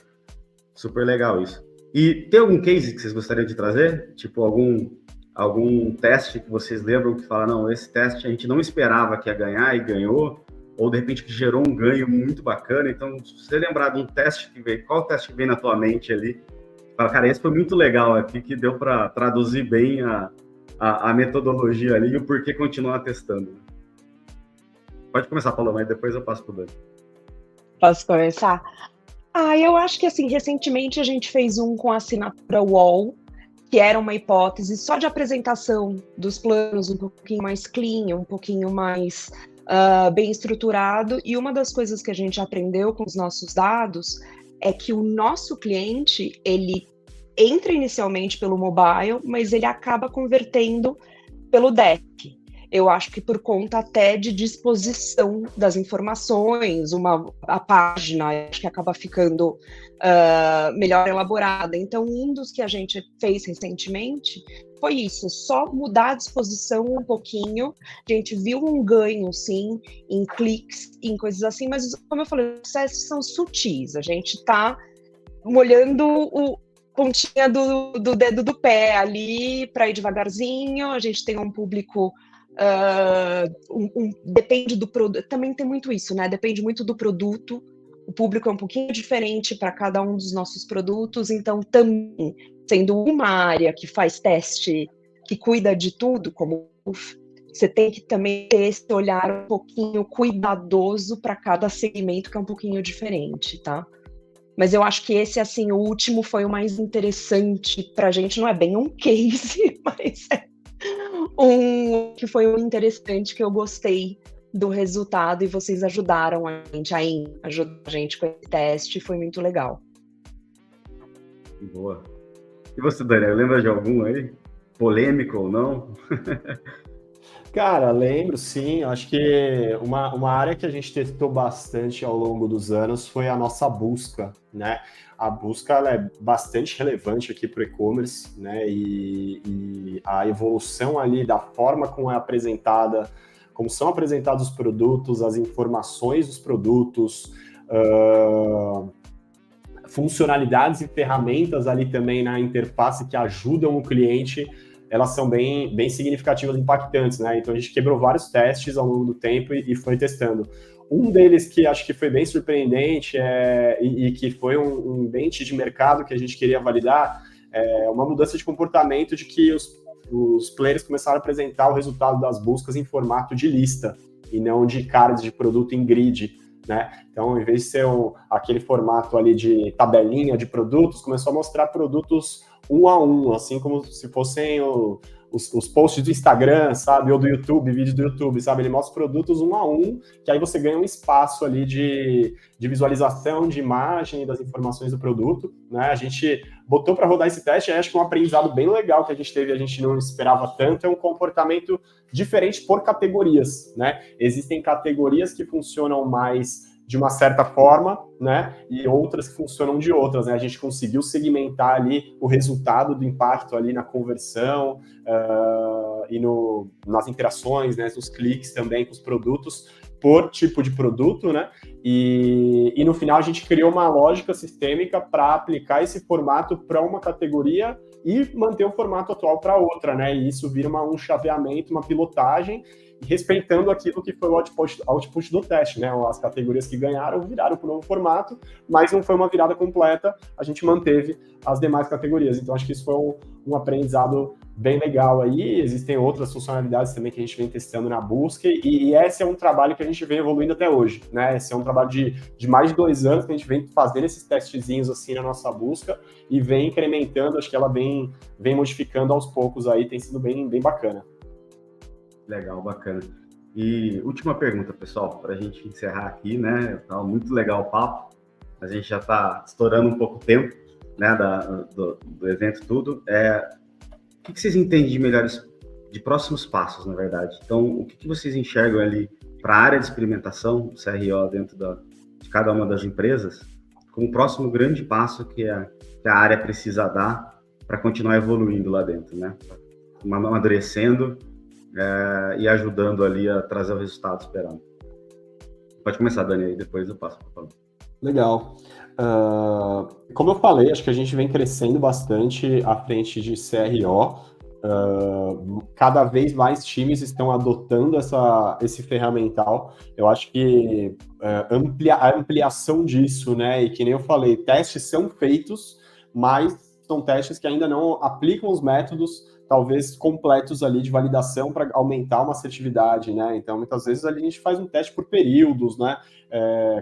super legal isso. E tem algum case que vocês gostariam de trazer? Tipo, algum teste que vocês lembram que fala, não, esse teste a gente não esperava que ia ganhar e ganhou, ou de repente que gerou um ganho muito bacana. Então, se você lembrar de um teste que veio, qual teste que veio na tua mente ali? Fala, cara, esse foi muito legal aqui, que deu para traduzir bem a metodologia ali e o porquê continuar testando. Pode começar, Paulo, mas depois eu passo pro Dani. Posso começar? Eu acho que, assim, recentemente a gente fez um com a assinatura UOL, que era uma hipótese só de apresentação dos planos, um pouquinho mais clean, um pouquinho mais bem estruturado. E uma das coisas que a gente aprendeu com os nossos dados é que o nosso cliente, ele entra inicialmente pelo mobile, mas ele acaba convertendo pelo deck. Eu acho que por conta até de disposição das informações, a página acho que acaba ficando melhor elaborada. Então, um dos que a gente fez recentemente foi isso, só mudar a disposição um pouquinho. A gente viu um ganho, sim, em cliques, em coisas assim, mas, como eu falei, os processos são sutis. A gente está molhando o pontinha do dedo do pé ali para ir devagarzinho. A gente tem um público... depende do produto, também tem muito isso, né? Depende muito do produto. O público é um pouquinho diferente para cada um dos nossos produtos, então também, sendo uma área que faz teste, que cuida de tudo, como você tem que também ter esse olhar um pouquinho cuidadoso para cada segmento, que é um pouquinho diferente, tá? Mas eu acho que esse, assim, o último foi o mais interessante para a gente. Não é bem um case, mas é que foi um interessante, que eu gostei do resultado e vocês ajudaram a gente com esse teste, foi muito legal. Boa. E você, Daniel, lembra de algum aí? Polêmico ou não? Cara, lembro, sim. Acho que uma área que a gente testou bastante ao longo dos anos foi a nossa busca, né? A busca, ela é bastante relevante aqui para o e-commerce, né? E a evolução ali da forma como é apresentada, como são apresentados os produtos, as informações dos produtos, funcionalidades e ferramentas ali também na interface que ajudam o cliente, elas são bem significativas e impactantes, né? Então a gente quebrou vários testes ao longo do tempo e foi testando. Um deles que acho que foi bem surpreendente e que foi um dente de mercado que a gente queria validar, é uma mudança de comportamento de que os players começaram a apresentar o resultado das buscas em formato de lista e não de cards de produto em grid, né? Então, em vez de ser aquele formato ali de tabelinha de produtos, começou a mostrar produtos um a um, assim como se fossem os posts do Instagram, sabe? Ou do YouTube, vídeos do YouTube, sabe? Ele mostra produtos um a um, que aí você ganha um espaço ali de visualização, de imagem, das informações do produto, né? A gente botou para rodar esse teste, acho que um aprendizado bem legal que a gente teve, a gente não esperava tanto, é um comportamento diferente por categorias, né? Existem categorias que funcionam mais de uma certa forma, né, e outras que funcionam de outras, né, a gente conseguiu segmentar ali o resultado do impacto ali na conversão e nas interações, né, nos cliques também com os produtos, por tipo de produto, né, e no final a gente criou uma lógica sistêmica para aplicar esse formato para uma categoria e manter o formato atual para outra, né, e isso vira um chaveamento, uma pilotagem, respeitando aquilo que foi o output do teste, né? As categorias que ganharam viraram para o novo formato, mas não foi uma virada completa, a gente manteve as demais categorias. Então, acho que isso foi um aprendizado bem legal aí. Existem outras funcionalidades também que a gente vem testando na busca, e esse é um trabalho que a gente vem evoluindo até hoje, né? Esse é um trabalho de mais de 2 anos que a gente vem fazendo esses testezinhos assim na nossa busca e vem incrementando, acho que ela vem modificando aos poucos aí, tem sido bem bacana. Legal, bacana. E última pergunta, pessoal, para a gente encerrar aqui, né? Tá muito legal o papo, a gente já está estourando um pouco o tempo, né, do evento tudo. O que vocês entendem de melhores, de próximos passos, na verdade? Então, o que vocês enxergam ali para a área de experimentação, CRO, dentro de cada uma das empresas, como o próximo grande passo que a área precisa dar para continuar evoluindo lá dentro, né? Amadurecendo e ajudando ali a trazer o resultado esperado. Pode começar, Dani, aí depois eu passo para o Paulo. Legal. Como eu falei, acho que a gente vem crescendo bastante à frente de CRO. Cada vez mais times estão adotando esse ferramental. Eu acho que a ampliação disso, né? E que nem eu falei, testes são feitos, mas são testes que ainda não aplicam os métodos, talvez completos ali de validação para aumentar uma assertividade, né? Então, muitas vezes a gente faz um teste por períodos, né?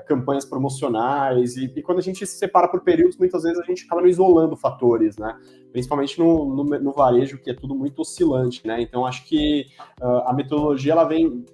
Campanhas promocionais, e quando a gente se separa por períodos, muitas vezes a gente acaba isolando fatores, né? Principalmente no varejo, que é tudo muito oscilante, né? Então, acho que a metodologia ela vem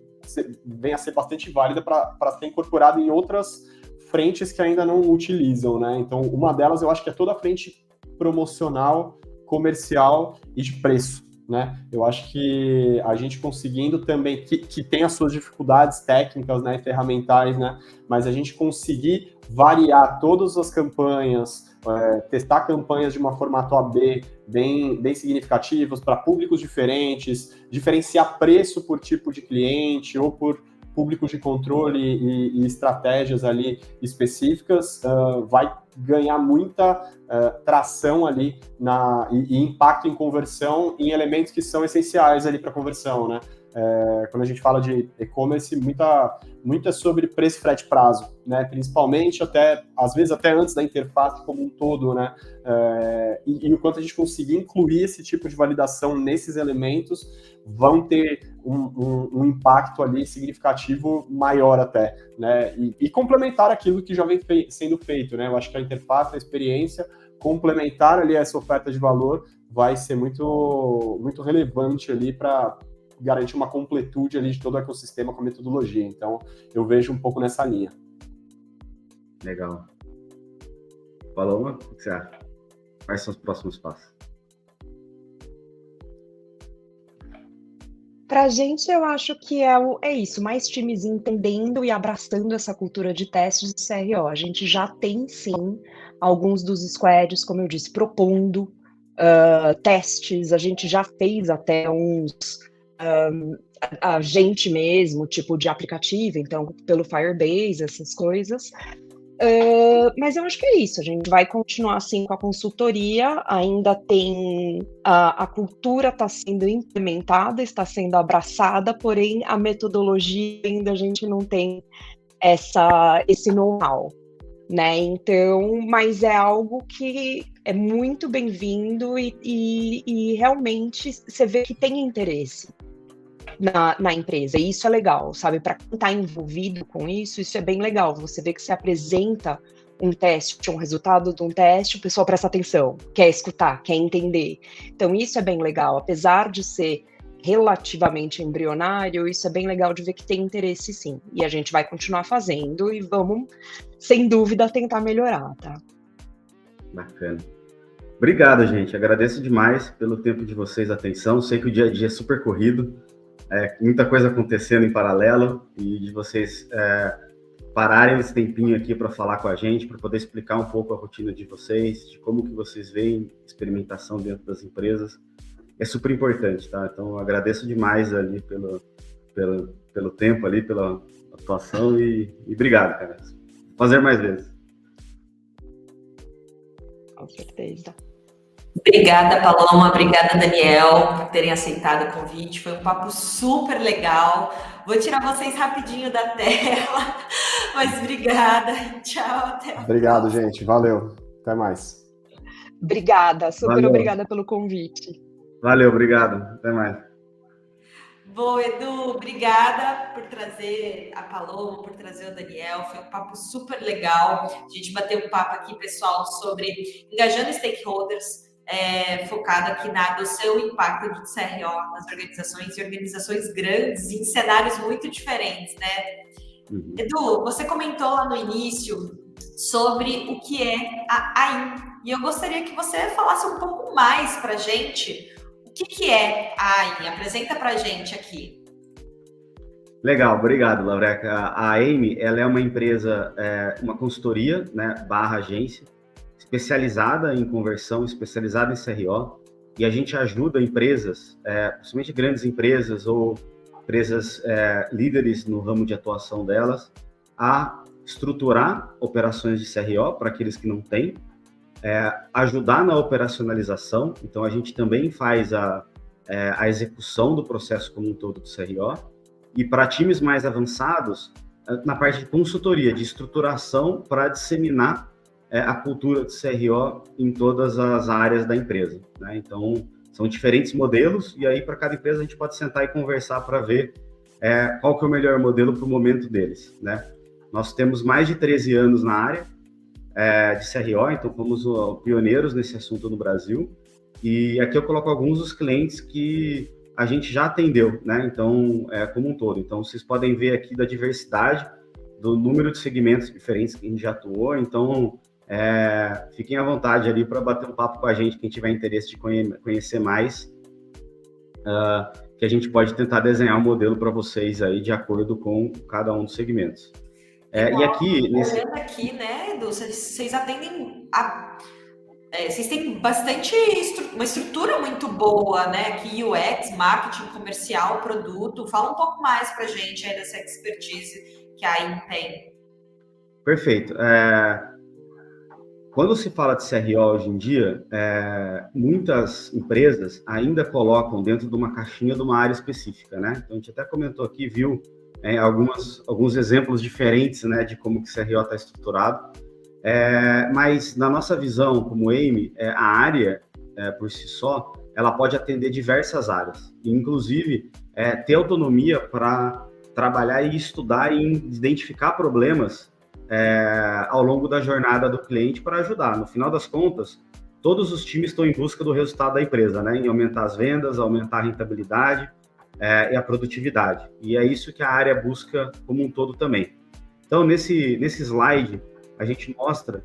a ser bastante válida para ser incorporada em outras frentes que ainda não utilizam, né? Então, uma delas eu acho que é toda a frente promocional, comercial e de preço, né? Eu acho que a gente conseguindo também, que tem as suas dificuldades técnicas, né, e ferramentais, né, mas a gente conseguir variar todas as campanhas, testar campanhas de uma formato AB bem significativos para públicos diferentes, diferenciar preço por tipo de cliente ou por públicos de controle e estratégias ali específicas, vai ganhar muita tração ali e impacto em conversão em elementos que são essenciais ali para conversão, né? Quando a gente fala de e-commerce, muita sobre preço, frete, prazo, né? Principalmente às vezes até antes da interface como um todo, né? E o quanto a gente conseguir incluir esse tipo de validação nesses elementos, vão ter um impacto ali significativo maior até, né? E complementar aquilo que já vem sendo feito, né? Eu acho que a interface, a experiência, complementar ali essa oferta de valor vai ser muito, muito relevante ali para garantir uma completude ali de todo o ecossistema com a metodologia. Então, eu vejo um pouco nessa linha. Legal. Paloma, o que você acha? Quais são os próximos passos? Para a gente, eu acho que é isso, mais times entendendo e abraçando essa cultura de testes de CRO. A gente já tem, sim, alguns dos squads, como eu disse, propondo testes. A gente já fez até uns a gente mesmo, tipo de aplicativo, então pelo Firebase, essas coisas. Mas eu acho que é isso, a gente vai continuar assim com a consultoria, ainda tem a cultura está sendo implementada, está sendo abraçada, porém a metodologia ainda a gente não tem esse know-how, né? Então, mas é algo que é muito bem-vindo e realmente você vê que tem interesse na empresa, e isso é legal, sabe? Para quem está envolvido com isso é bem legal. Você vê que você apresenta um teste, um resultado de um teste, o pessoal presta atenção, quer escutar, quer entender. Então, isso é bem legal. Apesar de ser relativamente embrionário, isso é bem legal de ver que tem interesse, sim. E a gente vai continuar fazendo e vamos, sem dúvida, tentar melhorar, tá? Bacana. Obrigado, gente. Agradeço demais pelo tempo de vocês, a atenção. Sei que o dia a dia é super corrido. Muita coisa acontecendo em paralelo, e de vocês pararem esse tempinho aqui para falar com a gente, para poder explicar um pouco a rotina de vocês, de como que vocês veem experimentação dentro das empresas, é super importante, tá? Então, eu agradeço demais ali pelo tempo ali, pela atuação e obrigado, cara. Vou fazer mais vezes. Com certeza. Obrigada, Paloma. Obrigada, Daniel, por terem aceitado o convite. Foi um papo super legal. Vou tirar vocês rapidinho da tela, mas obrigada. Tchau, até a Obrigado, próxima. gente. Valeu. Até mais. Obrigada, super Valeu. obrigada pelo convite. Valeu, obrigado. Até mais. Bom, Edu, obrigada por trazer a Paloma, por trazer o Daniel. Foi um papo super legal. A gente bateu um papo aqui, pessoal, sobre engajando stakeholders, focado aqui na adoção e impacto de CRO nas organizações e organizações grandes em cenários muito diferentes, né? Uhum. Edu, você comentou lá no início sobre o que é a AIM, e eu gostaria que você falasse um pouco mais para a gente. O que é a AIM? Apresenta para a gente aqui. Legal, obrigado, Laureca. A Amy, ela é uma empresa, uma consultoria, né, barra agência, especializada em conversão, especializada em CRO, e a gente ajuda empresas, principalmente grandes empresas ou empresas líderes no ramo de atuação delas, a estruturar operações de CRO para aqueles que não têm, ajudar na operacionalização, então a gente também faz a execução do processo como um todo do CRO, e para times mais avançados, na parte de consultoria, de estruturação para disseminar a cultura de CRO em todas as áreas da empresa, né? Então, são diferentes modelos, e aí para cada empresa a gente pode sentar e conversar para ver qual que é o melhor modelo para o momento deles, né? Nós temos mais de 13 anos na área de CRO, então fomos pioneiros nesse assunto no Brasil, e aqui eu coloco alguns dos clientes que a gente já atendeu, né? Então, como um todo. Então, vocês podem ver aqui da diversidade, do número de segmentos diferentes que a gente já atuou. Então, fiquem à vontade ali para bater um papo com a gente, quem tiver interesse de conhecer mais, que a gente pode tentar desenhar um modelo para vocês aí de acordo com cada um dos segmentos. E aqui, olhando aqui, né, Edu, vocês atendem vocês têm bastante uma estrutura muito boa, né? Aqui UX, marketing, comercial, produto. Fala um pouco mais para a gente aí dessa expertise que a AIM tem. Perfeito. Quando se fala de CRO hoje em dia, muitas empresas ainda colocam dentro de uma caixinha de uma área específica, né? Então, a gente até comentou aqui, viu alguns exemplos diferentes, né, de como que o CRO está estruturado. Mas na nossa visão como AIM, a área por si só, ela pode atender diversas áreas, inclusive ter autonomia para trabalhar e estudar e identificar problemas ao longo da jornada do cliente para ajudar. No final das contas, todos os times estão em busca do resultado da empresa, né, em aumentar as vendas, aumentar a rentabilidade e a produtividade. E é isso que a área busca como um todo também. Então, nesse slide, a gente mostra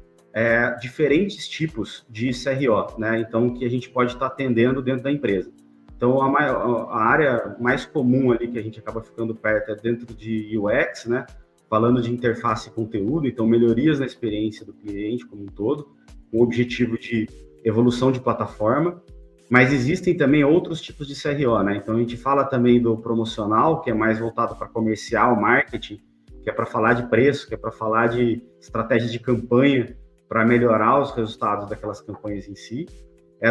diferentes tipos de CRO, né? Então, que a gente pode estar atendendo dentro da empresa. Então, a área mais comum ali que a gente acaba ficando perto é dentro de UX, né? Falando de interface e conteúdo, então melhorias na experiência do cliente como um todo, com o objetivo de evolução de plataforma. Mas existem também outros tipos de CRO, né? Então, a gente fala também do promocional, que é mais voltado para comercial, marketing, que é para falar de preço, que é para falar de estratégias de campanha, para melhorar os resultados daquelas campanhas em si.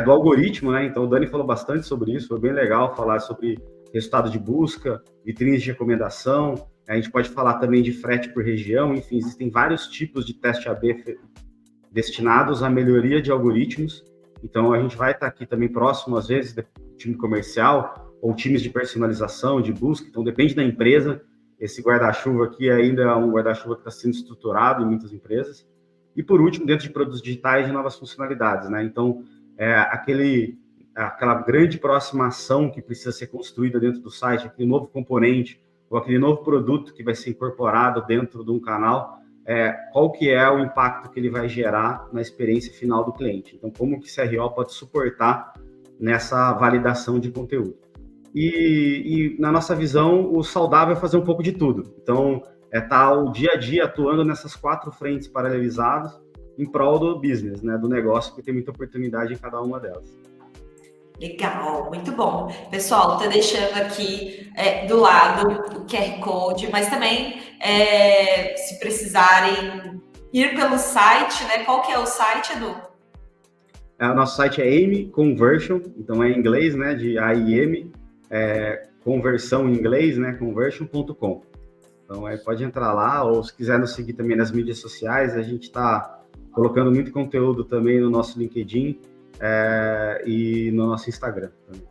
Do algoritmo, né? Então, o Dani falou bastante sobre isso, foi bem legal falar sobre resultado de busca, vitrines de recomendação, a gente pode falar também de frete por região, enfim, existem vários tipos de teste AB destinados à melhoria de algoritmos. Então, a gente vai estar aqui também próximo, às vezes, do time comercial ou times de personalização, de busca, então depende da empresa. Esse guarda-chuva aqui ainda é um guarda-chuva que está sendo estruturado em muitas empresas. E, por último, dentro de produtos digitais e novas funcionalidades, né? Então, aquela grande próxima ação que precisa ser construída dentro do site, aquele novo componente ou aquele novo produto que vai ser incorporado dentro de um canal, qual que é o impacto que ele vai gerar na experiência final do cliente. Então, como que CRO pode suportar nessa validação de conteúdo. E na nossa visão, o saudável é fazer um pouco de tudo. Então, estar o dia a dia atuando nessas 4 frentes paralelizadas em prol do business, né, do negócio, porque tem muita oportunidade em cada uma delas. Legal, muito bom. Pessoal, tô deixando aqui do lado o QR Code, mas também se precisarem ir pelo site, né? Qual que é o site, Edu? O nosso site é AIM Conversion, então é em inglês, né, de AIM, conversão em inglês, né, conversion.com. Então, pode entrar lá, ou se quiser nos seguir também nas mídias sociais, a gente está colocando muito conteúdo também no nosso LinkedIn e no nosso Instagram também.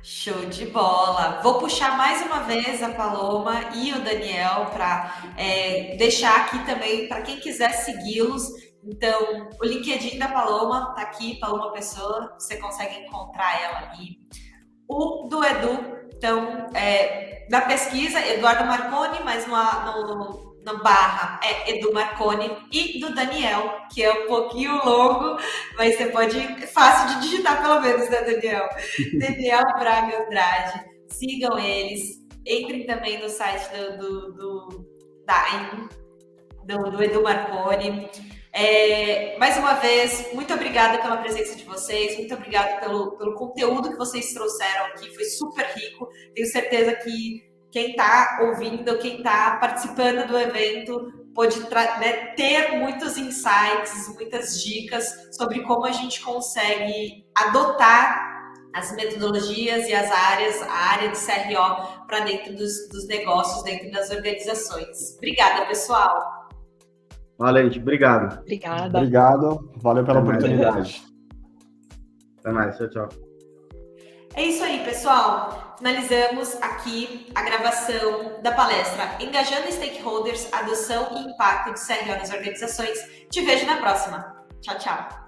Show de bola! Vou puxar mais uma vez a Paloma e o Daniel para deixar aqui também, para quem quiser segui-los. Então, o LinkedIn da Paloma está aqui, Paloma Pessoa, você consegue encontrar ela ali. O do Edu, então, na pesquisa, Eduardo Marconi, mas na barra Edu Marconi, e do Daniel, que é um pouquinho longo, mas fácil de digitar pelo menos, né, Daniel? Daniel Braga Andrade, sigam eles. Entrem também no site do Edu Marconi. Mais uma vez, muito obrigada pela presença de vocês, muito obrigada pelo conteúdo que vocês trouxeram aqui, foi super rico. Tenho certeza que quem está ouvindo, quem está participando do evento, pode ter muitos insights, muitas dicas sobre como a gente consegue adotar as metodologias e a área de CRO para dentro dos negócios, dentro das organizações. Obrigada, pessoal. Valente, obrigado. Obrigada. Obrigado, valeu pela Até mais. oportunidade. Até mais, tchau, tchau. É isso aí, pessoal. Finalizamos aqui a gravação da palestra Engajando Stakeholders, Adoção e Impacto de CRO nas Organizações. Te vejo na próxima. Tchau, tchau.